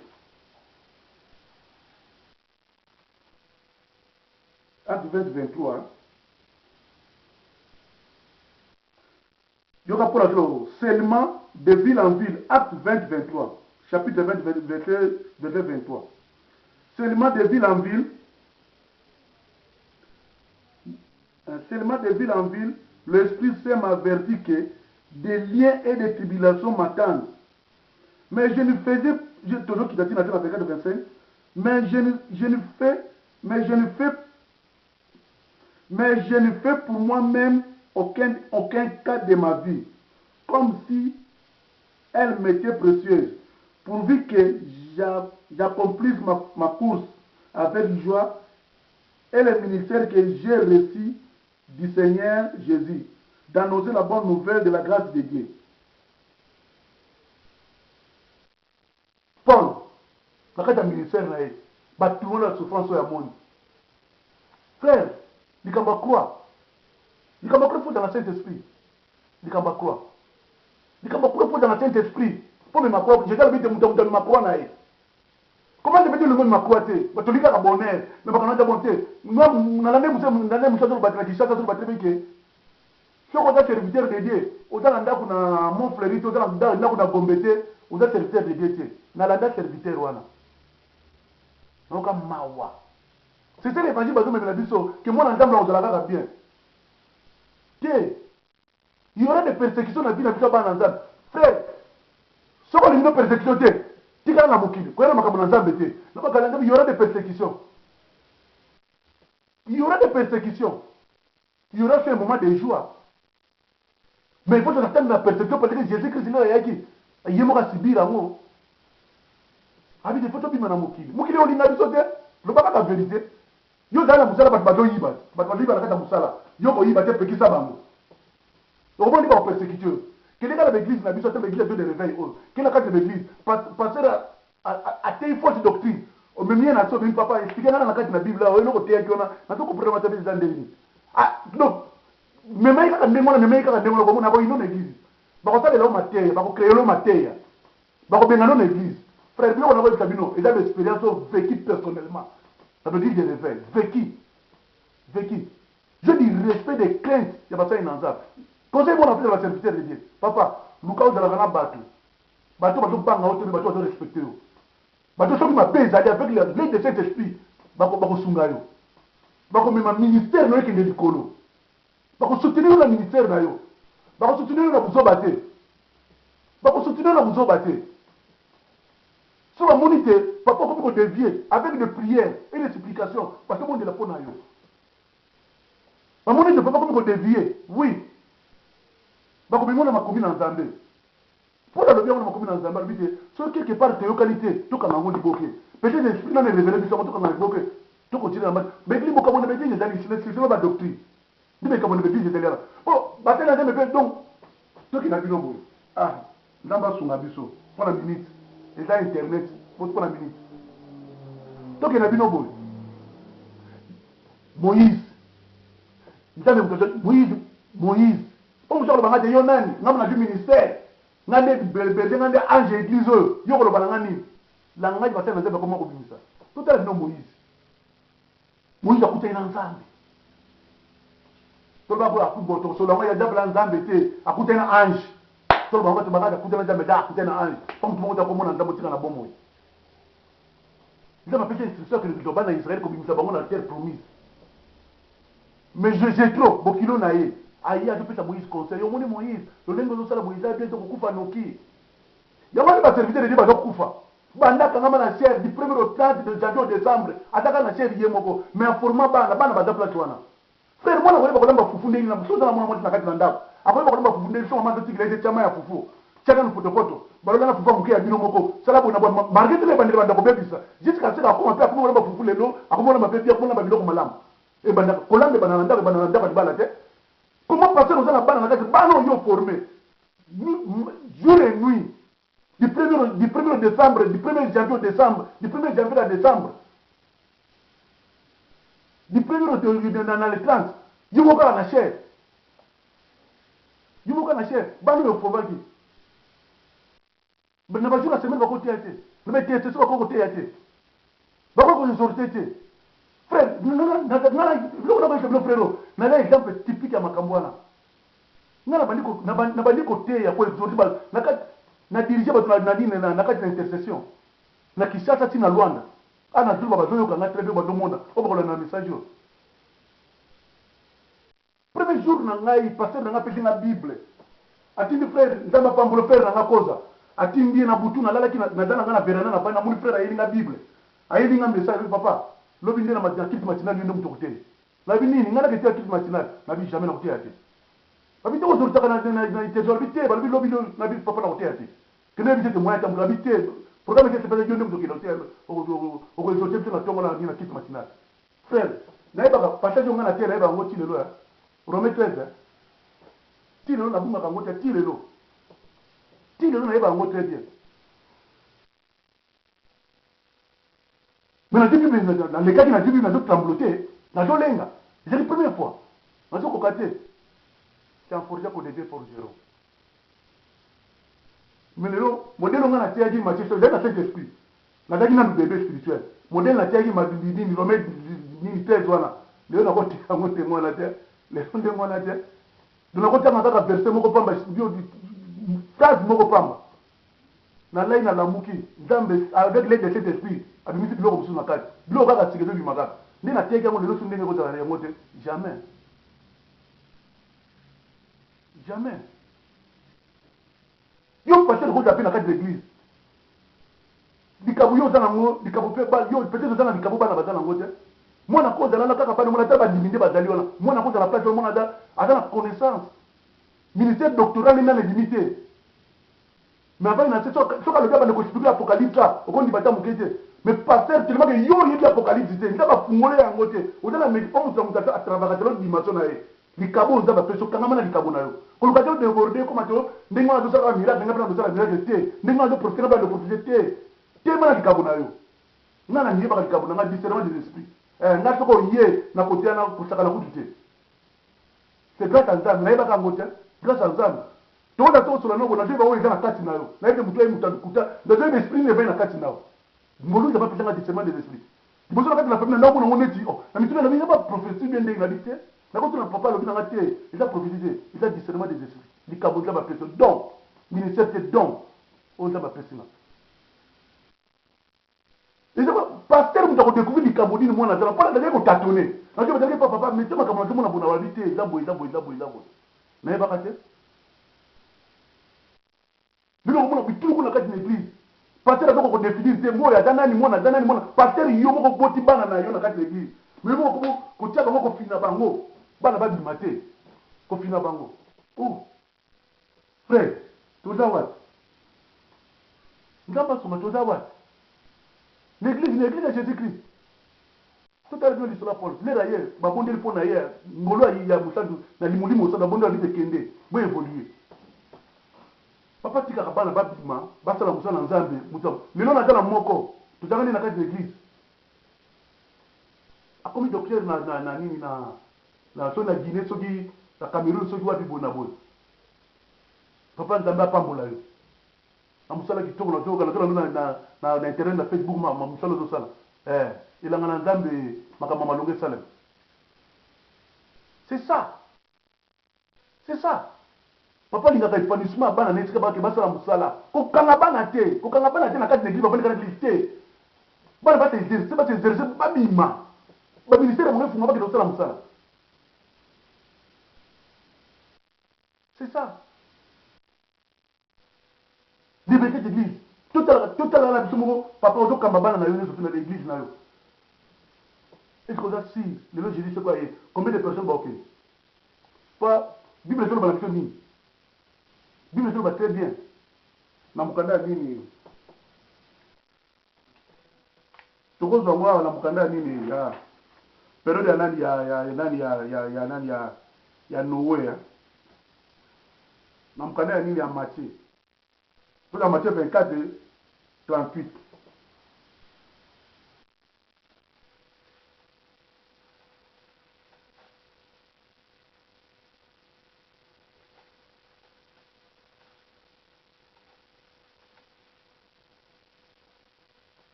acte 20 23 yoka pour la seulement de ville en ville acte 20 23 chapitre 20 22 23 seulement de ville en ville l'Esprit Saint m'avertit que des liens et des tribulations m'attendent. Mais je ne faisais, toujours qui t'a dit dans le verset 25, mais je ne fais pour moi-même aucun cas de ma vie, comme si elle m'était précieuse, pourvu que j'accomplisse ma course avec joie et le ministère que j'ai reçu du Seigneur Jésus, d'annoncer la bonne nouvelle de la grâce de Dieu. Paul, dans le ministère, tout le monde a souffrance à monde. Frère, il faut croire. Il faut croire dans le Saint-Esprit. Il faut croire. Il faut croire dans le Saint-Esprit. Pour me croire, je vais dire que je croire. Comment je peux dire le mot de ma croix? Je te dis que bonheur, mais je ne sais pas bonté. Moi, si on est serviteur de Dieu, on a mon frère, on a gombete, on a serviteur de Dieu. On a serviteur. Donc, mawa. C'est ça l'évangile que moi, on a bien. Il y aura des persécutions dans la vie de la frère, si on a une persécution, il y aura des persécutions. Il y aura des persécutions. Il y aura fait un moment de joie. Mais il faut attendre la persécution parce que Jésus-Christ est là. Il y a subir amour. Abi des photos bimana mokili. Mokili on l'a bisoté. Le baba la vérité. Yo dala musala bat bato yiba. Bat liba la kata musala. Yo ko yiba te pekisa bango. Donc on dit pas persécution. Quel est l'église la bisoté l'église de réveil. Quel est la l'église pasteur a tes fausses doctrines. On me met na so bin papa expliquer na kati na Bible là. On ko te akiona. Na to comprendre ma tabi zandeli. Ah donc mais mais quand ndemo ko mona ko ino l'église. Ba ko sala lo mateya, ba ko créer lo mateya. Ba ko benga no l'église. Frère, bien on a vu Sabino, il a une expérience vécue personnellement. Ça veut dire des réveils. Vécu. Je dis respect des craintes. Il n'y a pas ça une ensemble. Conseil mon affaire de la serviteur de Dieu. Papa, nous quand vous allez avoir bateau. Bateau, bateau, respecter. Bateau, ça m'a payé avec l'aide de cet esprit. Bako sungayo. Bako même un ministère non qui est l'écolo. Bako soutenir le ministère nayo. Bako soutenir la bouso baté. Bako soutenir la bouso baté. Sur la monité, papa, comment dévier avec des prières et des supplications, parce que moi, je la peau. La monité, papa, comment dévier, oui. Parce que moi, je commune en Zambie. Pour la bien, on a commune en Zambie, sur quelque part, tu as qualité, tout comme on dit bloqué. Peut-être que l'esprit n'a pas révélé, tout comme on a bloqué. Tout continue à mettre. Mais il faut qu'on ait dit, c'est pas ma doctrine. Il faut qu'on ait dit, j'étais là. Bon, maintenant, je me donc, ceux qui n'ont pas vu, ah, là-bas, sur ma biseau, pour la minute. Et là, Internet, pour la minute. Donc, il y a un boy. Moïse. Moïse. Comme ça, on a dit, on a du ministère. On a des anges église. On a dit, la langue va faire comment on ça. Tout à l'heure, Moïse. Moïse a coûté un ensemble. Tout le monde a coûté un ensemble. Il y a déjà un ensemble. Il a coûté un ange. Tout le monde a coûté un ange. Comme tout le monde a commandé un ensemble. Il a fait une instruction que le Liban Israël comme il a la terre promise. Mais j'ai trop, Bokilo Naé. Aïe, je peux ça Moïse conseil. Au moins Moïse, le lingue de ça Moïse a bien Kufa Noki. Il y a même pas serviteur de Dieu à Kufa. Banda Kangama la chair du 1er au 30 de janvier au décembre. Attaquant la chair Yemoko. Mais en format banda, banda banda place. Frère, moi, on va pas foufoune, il y a chose dans la moitié de la carte d'andap. Après, on va pas foufoune, ils sont en train de tirer les chama à foufou. Chacun photo. Balona fufa muke ya bino moko. Sala bona bona. Marquez les bandits banda ko bebisa. Jusqu'à ce qu'on peut akuma ba fufu lelo, akuma ba pepi akuma ba biloko malamu. Et banda kolambe bana nda ba balate. Comment passer aux gens bana nda ba non yo formé. Jour et nuit. Du 1er décembre, du 1er janvier au décembre, du 1er janvier à décembre. Du 1er dans les 30. Yumoka na chair. Bano yo fovaki. na ba jour la semaine ba ko tiate na ba tiate so ba ko tiate ba ko exhorter te frère na frère na exemple typique ya makambo wana nga na bandi ko te ya ko exhorter ba na diriger ba na dine na kati na intercession na Kinshasa ti na Luanda ana dulu ba zo yoka nga très bien ba do monde o ba ko na message yo premier jour na ngai pasteur na nga pesi na bible atindi frère nzamba pambulo frère na nga koza atindi na butu na lalaki na dana nga na verana na bana muli frère ayeli nga bible ayeli nga message papa lobi ndena ma kit matinal yende muto kuteli na bi nini nga na ketia kit matinal na bi jamais na kutia te babi to zo taka na itezol bi te babi lobi na bi papa na kutia te kene bi te moya tambula bi te programme que se fait yende muto kilo te o ko zo te na tongo na kit matinal frère na eba passage nga na terre eba ngoti lelo ya Romains 13 Tilo na bunga kangote tilo na yeba ngo très bien. Mais la Bible dans les cas qui na Bible na do trembloter, na do lenga. C'est la première fois. Na zo kokate. C'est un forger ko devait forgeron. Mais le modèle on a tiagi ma question dans cet esprit. Na dagi na bébé spirituel. Modèle na tiagi ma Bible ni Romains ni 13 wana. Le na ko tia ngo témoin la terre. Les fonds de moi la terre. De la côté de verset moko pamba phrase moko pamba na lai na lamuki nzambe avec l'aide de cet esprit abimisi biloko mosusu na kati biloko kaka sikezo bimaka nde na teki yango lelo so ndenge kozala na yango te jamais yo paster koza mpe na kati d'église likabo yo oza nango likabo mpe yo peut-être oza na likabo bana baza nango te mwana kozala kaka bana mona ata bandimi nde bazali wana mwana kozala place mona aza na connaissance ministère doctoral na limité mais avant na soka le baba ne constitue apocalypse okondi bata mokete mais pasteur tellement que yo yebi apocalypse te ndaba fungole yango te ozala mais on muta à travers la dimension na ye likabo nzaba peso kangama na likabo na yo koluka te déborder comme to ndenge wana dosala miracle ngapela dosala miracle te ndenge wana profiter ngapela de profiter te mana likabo na yo ngana ndiye baka likabo na nga discernement des esprits nga soko ye na kotia na kusakala kutu te c'est grâce à nzambe na yebaka yango te grâce à nzambe toza tosola noko nazoyeba oyo eza na kati na yo nayebi moto ayi moto akuta nazoyeba esprit na evai na kati na yo ngolu eza bapesanga discernement des esprits liboso na kati na famille na ndako nango neti na mituna na binga baprophétie bien ndenge nabi te nakotuna papa alobi nanga te eza prophétie te eza discernement des esprits likambo eza bapesa donc ministère te donc oyo eza bapesinga eza pasteur moto akodécouvrir likambo nini mwana azala mpona azali kotatone nazoyeba azali pa papa mete makambo nazomona bona babi te eza boye eza boye eza boye eza boye nayebaka te bino komona bituluku na kati na église pasteur azoko kodéfinir te ngoyo aza nani mwana pasteur yo moko boti bana na yo na kati na église mais moko kotia bango kofina bango bana babima te kofina bango frère toza wati nzambe asonga toza wati l'église ya jésus christ totala bino lisola paul lera ye babondeli mpo na ye ngolo ya mosantu na limolimo osala babondeli ali tekende bo évolue papa tikaka bana babima basala mosala na nzambe moto lelo naza na moko tozangani na kati na église akomi docteur na nini na so na guinée soki na cameroun soki wapi boye na boye papa nzambe apambola yo na mosala kitoko na internet na facebook mosala ozosala elanga na nzambe makambo malongo esalema c'est ça papa alingaka épanouissement ya bana na esika bake basala mosala kokanga bana te na kati na église bafandika na église te bana baseexerce babima baministère yango efunga bakende kosala mosala c'est ça liberté d'église totala na biso moko papa ozokamba bana na yo nyonso na l'église na yo est-ce que oza si lelo jésus c'est quoi combien de personnes baokende pa bible ezoloba na biso nini bible ezoloba très bien na mokanda ya nini tokozwa ngo awa na mokanda ya nini periode ya nani ya noe na mokanda ya nini ya Matthieu toza Matthieu 24 38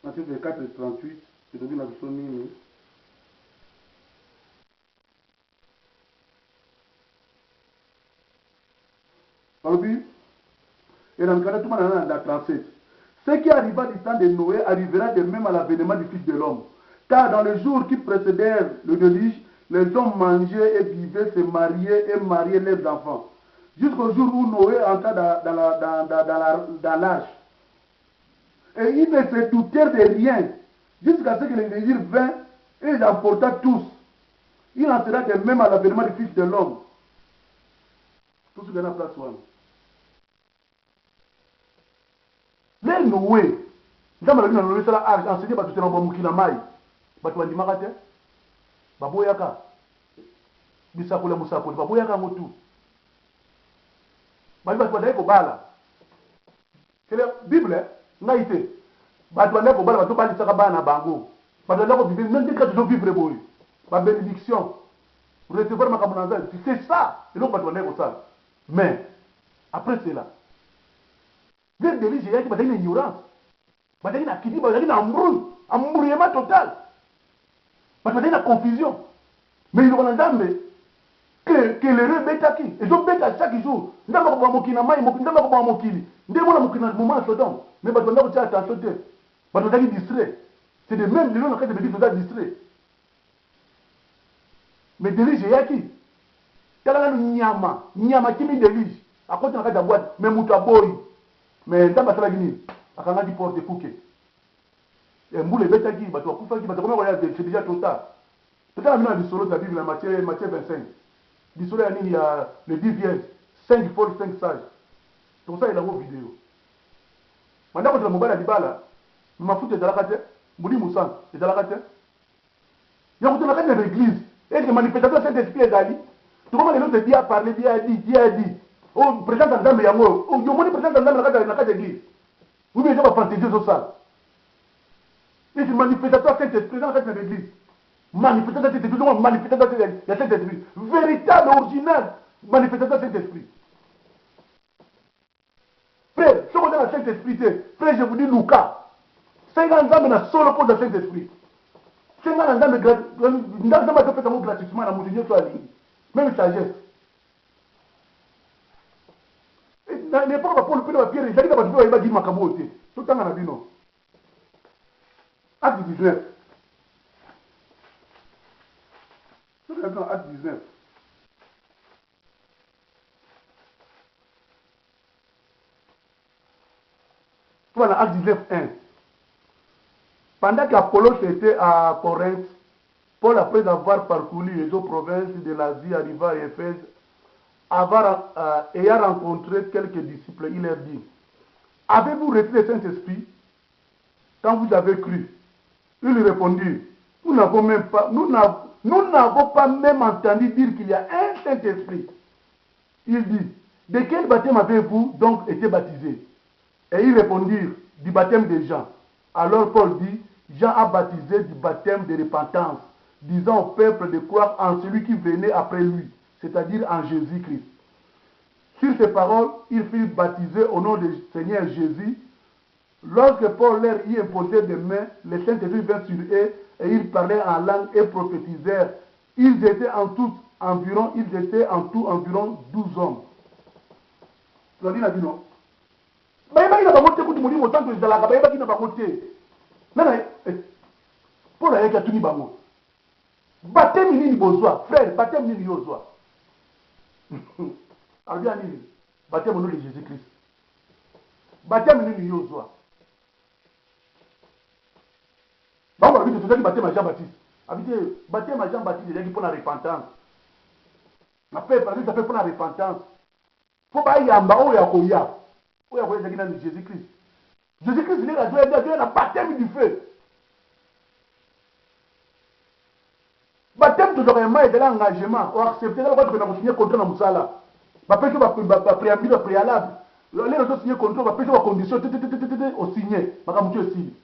Ensuite, le 4:38, c'est devenu la version mini. Et dans le cas de tout le monde, dans 37. Ce qui arriva du temps de Noé arrivera de même à l'avènement du Fils de l'homme. Car dans les jours qui précédèrent le déluge, les hommes mangeaient et buvaient, se mariaient et mariaient leurs enfants. Jusqu'au jour où Noé entra dans l'arche. Et ils ne se doutèrent de rien, jusqu'à ce que le désir vint et les emporta tous. Il en sera de même à l'avènement du Fils de l'homme. Tout ce qui est dans la place. Les Noé, nzambe na bino na Noé sala arche enseigné bato tena bamukila mai bato bandimaka te baboyaka bisakoli musakoli baboyaka yango tu bali bato bazali kobala kele bible ngai te bato bazali kobala bato balisaka bana na bango bato bazali kovivre même ndenge tozovivre boye babénédiction recevoir makambo na nzambe c'est ça eloko bato bazali kosala mais après cela vers délige yaki bazali na ignorance bazali na kidi bazali na embrouillement total bato bazali na confusion mais iloko na nzambe que l'erreur betaki ezobeta chaque jour nzambe akoboya mokili na mai nzambe akoboya mokili nde mona mokili na moment ya sodome mais bato bazali kotia attention te bato bazali distrait c'est de même lelo na kati ya bédise oza distrait mais délige eyaki tala nanu nyama kimi délige akoti na kati ya boite mais moto aboyi mais nzambe asalaki nini akangaki porte ekuke mbula ebetaki bato bakufaki bato bakomi koya c'est déjà total totala bino na lisolo ya bible na Matthieu 25 lisolo ya nini ya le 10 vierge 5 folles 5 sages tokosalela yango video mandako tela mobali ya libala mafuta ezalaka te mbuli mosantu ezalaka te yango tona kati na l'église eke manifestation saint esprit ezali tokoma lelo te dia parle dia dit oh présence nzambe yango yomoni présence nzambe na kati ya église oui eza bafantaisie ezosala ete manifestation saint esprit eza na kati na l'église manifestation saint esprit manifestation ya saint esprit véritable original manifestation saint esprit frère soko oza na saint esprit te frère je vous dis luka senga nzambe na solo mpo za saint esprit senga na nzambe azopesa ngo gratuitement na moto nyonso alingi même sagesse n'importe Paul mpe na bapierre ezali na bato mpe bayebaki makambo oyo te totanga na bino acte 19 acte 19 voilà acte 19 1 pendant qu'Apollos était à Corinthe, Paul après avoir parcouru les autres provinces de l'Asie arriva à Éphèse. Ayant rencontré quelques disciples, il leur dit, avez-vous reçu le Saint-Esprit quand vous avez cru? Ils lui répondirent, nous n'avons pas même entendu dire qu'il y a un Saint-Esprit. Il dit, de quel baptême avez-vous donc été baptisés? Et ils répondirent, du baptême de Jean. Alors Paul dit, Jean a baptisé du baptême de repentance, disant au peuple de croire en celui qui venait après lui, c'est-à-dire en Jésus-Christ. Sur ces paroles, ils furent baptisés au nom du Seigneur Jésus. Lorsque Paul leur y imposait des mains, le Saint-Esprit vint sur eux et ils parlaient en langue et prophétisèrent. Ils étaient en tout environ 12 hommes. Paul a dit bango. Baptême nini bozwa, frère, baptême nini yozwa. Abia nini? Baptême au nom de Jésus-Christ. Baptême nini yozwa. Bango a dit que baptême à Jean-Baptiste. Abité baptême à Jean-Baptiste, il a dit pour la repentance. Na fait parce que ça fait pour la repentance. Faut pas yamba o ya koya. O ya koya zakina de Jésus-Christ. Jésus-Christ il est la Dieu la baptême du feu. Baptême de l'engagement et de l'engagement. On accepte là quand on a signé contrat dans Moussala. Ba pêche ba préambule préalable. Les autres signé contrat, ba pêche ba condition au signé. Makambo aussi.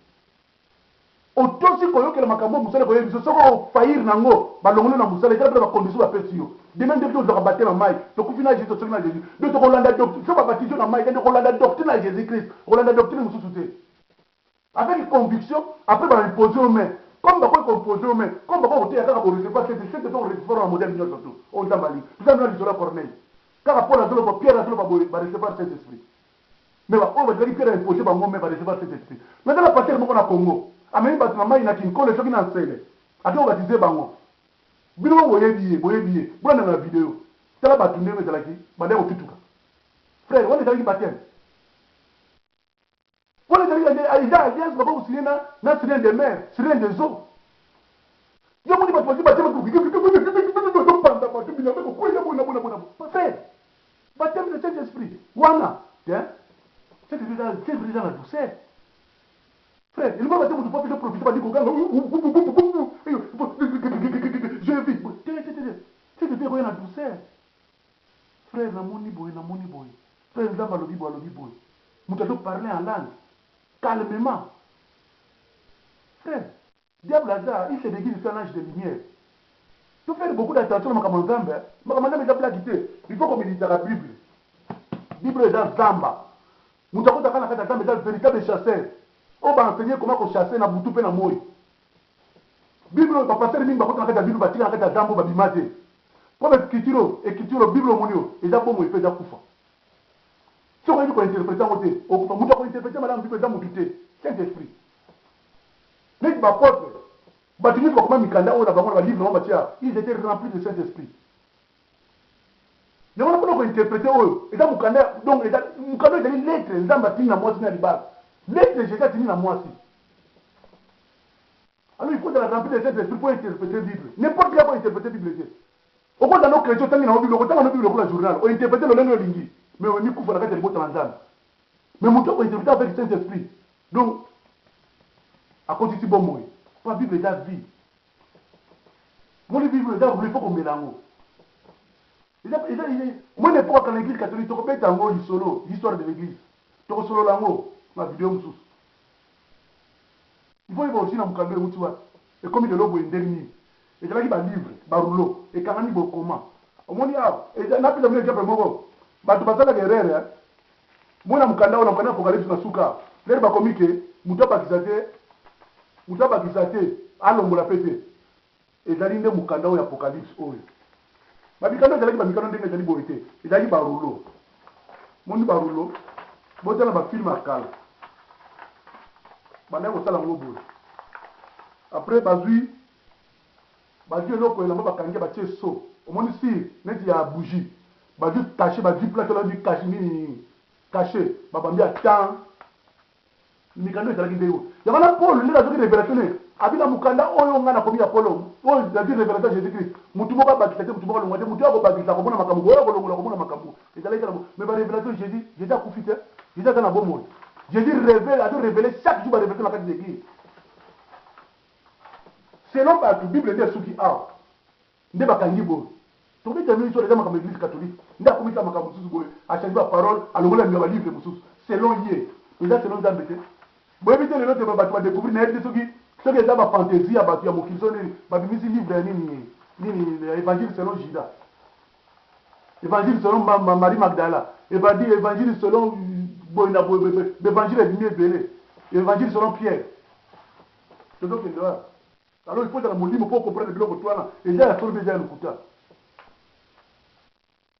Autant si koyo que le makambo Moussala koyo biso soko faillir nango ba longolo na Moussala et ba condition ba pêche yo. De même depuis on doit baptême en maille. Donc final Jésus sur na Jésus. Donc on l'a doctrine, so ba baptiser na maille, donc on l'a doctrine à Jésus-Christ. On l'a doctrine mususu te. avec conviction, après va imposer aux mains. Comme va imposer aux mains, comme va recevoir cette recevoir un modèle mieux surtout. On t'a mali. Tout ça, nous avons Corneille. Car Paul a dit que Pierre a dit va recevoir cet esprit. Mais on va dire que Pierre a imposé par moi-même va recevoir cet esprit. Maintenant, la partie de mon Congo, a même pas maman, il a qu'une colle, il a un seul. A dit on va dire bango. Bino boye biye. Bon dans la vidéo. C'est là bas tourner mais là qui, bandé au tutuka. Frère, on est allé qui baptême. On est allé à Ida alliance ba ko signer na signer des mers, signer des eaux. Yo mo di ba poser baptême ko donc panda ba tu bino ko ya bona. Frère, baptême de Saint-Esprit. Wana, tiens. C'est déjà la douceur. Frère, il va baptême du peuple profiter pas du coca. Je vis. C'est de faire la douceur. Frère, na moni boy. Frère, nous avons le boy. Nous devons parler en langue. Calmement. Frère, diable Hazard, il se déguise sur l'âge de lumière. Tu fais beaucoup d'attention à Makamazambe. Makamazambe est appelé à quitter. Il faut qu'on médite la Bible. La Bible est dans Zamba. Nous avons un véritable chasseur. On va enseigner comment chasser na Boutou et na Moï. Bible, on va passer le Bible, on va Bible, on va tirer la Zambo, on va bimater. Comme écriture, Bible, monio, et d'abord, il fait d'Akoufa. Si on veut interpréter en côté, on va interpréter madame Bible dans mon tuté, Saint-Esprit. Les apôtres, Batini, comment Mikanda, on a livre, on va tirer, ils étaient remplis de Saint-Esprit. Mais on a interprété eux, et dans Mukanda, donc, Mukanda, il y a une lettre, ils ont bâti la moitié de la lettre de Jésus a tenu la moitié. Alors il faut de la remplir de Saint-Esprit pour interpréter la Bible. N'importe qui pour interpréter la Bible. Au cours de nos chrétiens, on a Bible, on a Bible pour la journal, on interprète le langue lingue. Mais on n'y couvre la carte de l'État dans mais mon temps, on interprète avec le Saint-Esprit. Donc, à cause de bon mot, pas Bible est la vie. Moi, les Bible est la vie, il faut qu'on mélange. Moi, n'est pas quand l'église catholique, tu répètes en haut l'histoire de l'église. Tu ressors l'ango, ma vidéo me soucie. Il faut y voir aussi dans mon calendrier où tu vois. Et comme il est là, il y a un dernier. Et j'ai là qui va livre, va rouleau. Et quand on dit comment. Au moins, il y a. Et j'ai un appel de mon exemple, moi. Bah, tu passes la guerre, hein. Moi, dans mon calendrier, on a un apocalypse dans Souka. L'air va communiquer. Mouta Bakisate. Alors, on l'a pété. Et j'ai dit, mon calendrier, apocalypse. Ma bikano ezalaki bamikano ndenge ezali boye te ezalaki barulo moni barulo botala bafilme ya kala bandaki kosala yango boye après bazwi eloko elamba bakangi batie so omoni sire neti ya bougie bazwi caché bazwi plate bazwi caché nini caché babambi atan mikando ezalaki nde yo yango na paul ndenge azwaki révélation ne abina mukanda oyo nga na komi ya polo oyo ezalaki révélation jésus christ mutu moko abakisa te mutu moko alongwa te mutu akobakisa komona makambo oyo akolongola komona makambo ezalaki kala mais barévélation jésus akufi te jésus aza na bomoi jésus révèle azo révélé chaque jour barévélation na kati d'église selon bato bible nde esuki awa nde bakangi boye tokobeta mini so eza makambo église catholique nde akomisa makambo mosusu boye achange baparole alongola mia balivre mosusu selon ye eza selon nzambe te boyebi te lelo te bato badécouvrir na yebi te soki eza bafantaisie ya bato ya mokili so nini babimisi livre ya nini évangile selon Judas, évangile selon Marie Magdala, évangile selon évangile ebimi ebele, évangile selon Pierre. C'est donc une erreur. Alors il faut dans mon livre pour comprendre biloko twana eza ya solo eza ya lokuta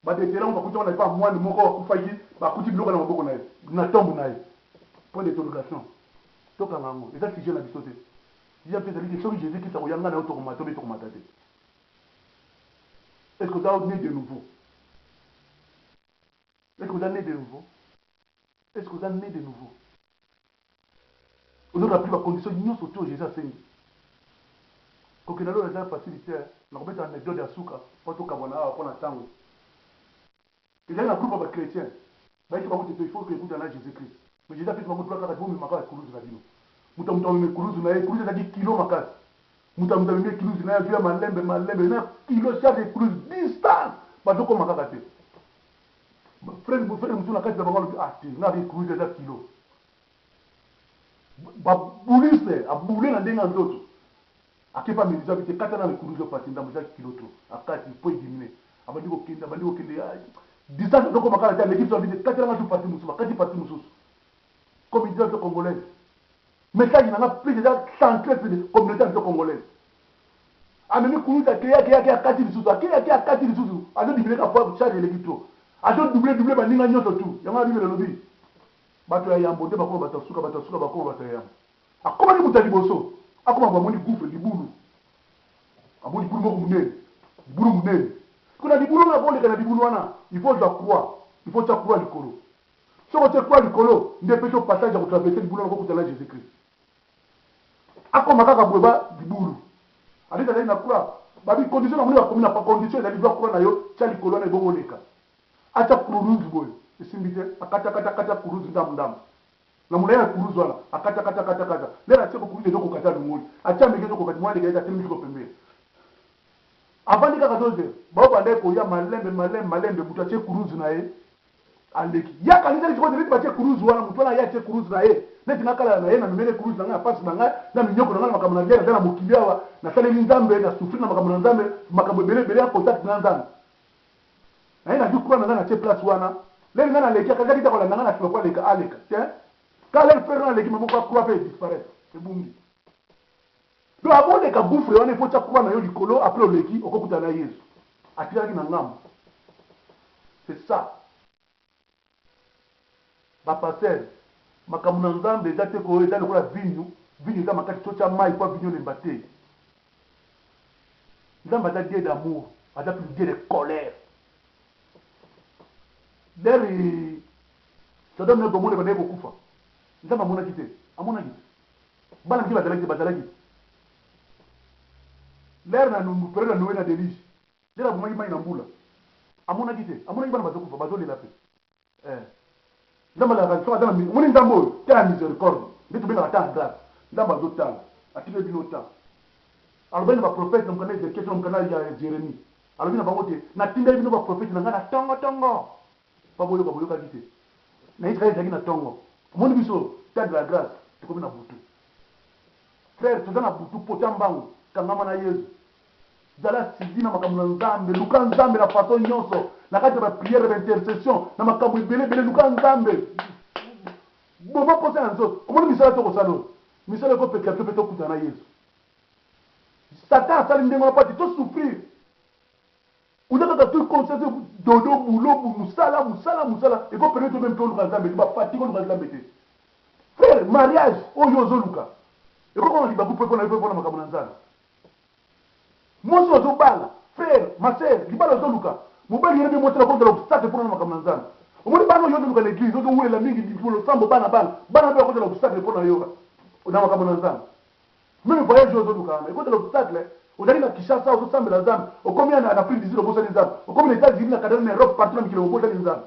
badetela on bakuti wana pa mwana moko akufaki bakuti biloko na maboko na ye na tombe na ye point d'interrogation tokanga yango eza sujet na biso te déjà peut-être que soki Jésus Christ akoyanga na yo tokomata obe tokomata te. Est-ce que tu as né de nouveau? Est-ce que vous êtes né de nouveau? Est-ce que vous êtes né de nouveau? Vous avez pris la condition de nous surtout Jésus a saigné. Quand on a eu la facilité, on a mis un anecdote de Souka, pour tout le monde pour l'entendre. Il y a un groupe de chrétiens. Il faut que vous ayez Jésus-Christ. Mais Jésus a fait que vous ayez la vie. Mutamutame kuruzu na ye kuruzu na kilo makasi mutamutame kuruzu na ye via malembe na kilo chaque kuruzu distance badoko makaka te frère mutu na kati na bango ati na ke kuruzu za kilo ba bulise abule na ndenga ndoto akepa miliza bite kata na kuruzu pati ndambo za kilo to akati po diminuer abandi ko kende distance doko makaka te l'équipe so bite kata na tu pati musu bakati pati musu comme ils disent congolais. message n'a plus déjà centré sur la communauté congolaise. Ameni kuruta qui a 4 sous, qui a 4 sous, a doubler la fois charge l'électro. A doubler ba ninga nyoto tout. Yanga bibe le lobby. Bato ya yambo de bako batasuka bako bataya. Akoma ni mutali boso. Akoma ba moni gouffre libulu. Amoni bulu moko munene. Bulu munene. Kuna libulu na bonde kana libulu wana, il faut la croix. Il faut ta croix likolo. So tu croix likolo, ndepé to passage à traverser libulu na ko kutala Jésus-Christ. Akoma kaka bweba libulu. Avec la croix, babi condition na mona komina pas condition la libulu croix na yo, cha likolo na bongo leka. Acha kuruzu boy. Isimbite akata kuruzu ndam. Na mulaya kuruzu wala akata. Lera cheko kuruzu ndoko kata lumuli. Acha megezo ko kati mwande gaita temi ko pembe. Avant dika kadoze, ba bande ko ya malembe buta che kuruzu na ye. Aleki. Ya kanisa ko de ba che kuruzu wala mutona ya che kuruzu na ye. Neti nakala na ye na mimele kuruzu na nga pasi na nga na minyoko na nga makamuna bia na mukibiawa na sale nzambe na sufri na makamuna nzambe makambo bele ya contact na nzambe. Na ina dukura na nga che place wana. Leli nga na leki akazaki ta ko la nga na kwa leka aleka. Tiens. Quand les frères na leki maboko croix peut disparaître. C'est bungi. Donc avant les ka gouffre wana faut ta croix na yo likolo après leki okokuta na Yesu. Atiraki na ngam. C'est ça. Ba passer makamuna nzambe eza te ko eza lokola vinyo eza makati to cha mai kwa vinyo lemba te. Nzambe aza Dieu d'amour, aza plus Dieu de colère. Leri Sodome na Gomorrhe banaye kokufa. Nzambe amona kite, bana miki bazalaki. Leri na période Noé na déluge. Leri bomaki mai na mbula. Amona kite, bana bazokufa, bazolela pe. Nzambe la rançon dans moni ndambo ta miséricorde. Nditu bena ata grâce. Nzambe azotanga. Atile bino ta. Alors ba prophète na mkana Ezekiel na mkana ya Jérémie. Alors bina bangote na tinda bino ba prophète na ngana tongo. Baboyo ka kite. Na Israël zaki na tongo. Moni biso ta de la grâce. Tiko bina butu. Frère, tu na butu potambango kangama na Yesu. Zala sidina makamuna nzambe, luka nzambe la façon nyonso. Na kati ba prière d'intercession, na makambo ibele luka nzambe. Bobo posa nzo. Comment misala to kosalo? Misala ko peka to kuta na Yesu. Satan sali ndengo pa to souffrir. Unaka tout conseiller dodo boulot musala et ko permettre même to luka nzambe, ba fatigue luka nzambe te. Frère, mariage oyo zo luka. Et ko on li ba ku pe na makambo na nzambe. Moi je suis bala, frère, ma sœur, il va le Luka. Mon père il est monté la contre l'obstacle pour nous comme Nanzan. Au moins pas nous yo Luka l'église, on où la mingi pour le sambo bana pas contre l'obstacle pour nous dans comme Nanzan. Même voyage yo Luka, mais contre l'obstacle, on arrive à Kinshasa, au sambo Nanzan, au combien en Afrique du Sud au Bosa Nanzan, au combien les États-Unis na cadre Europe partout qui le Bosa Nanzan.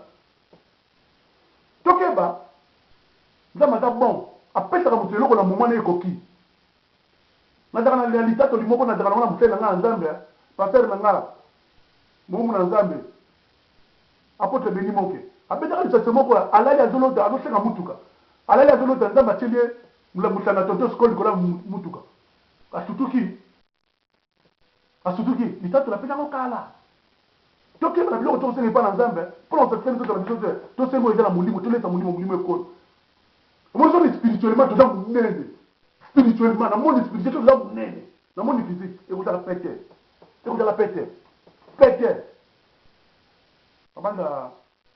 Tokeba, Zamata bon, après ça va monter le moment né coquille. Nataka na realita to limoko nataka na mutela nga nzambe pasteur na nga mumu na nzambe apotre beni moke abetaka lisa semoko alali azolota azosenga mutuka alali azolota nzambe achelie mutana tonto skoli kola mutuka asutuki litatu la pena kokala tokeba na biloko tosenga pa na nzambe pona otakiseni to la biso to sengo eza na mulimo to leta mulimo ekolo omozo ni spirituellement to dans munene spirituellement, dans le monde spirituel, là, dans le monde physique, et vous allez péter. Péter. Avant de.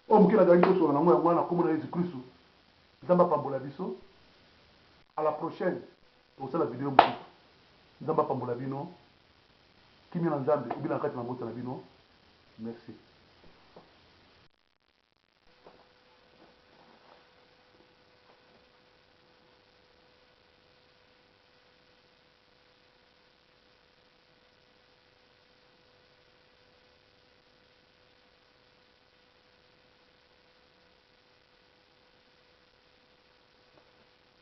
Oh, je vais vous dire, je vais Jésus-Christ. À la prochaine, pour la vidéo. Merci.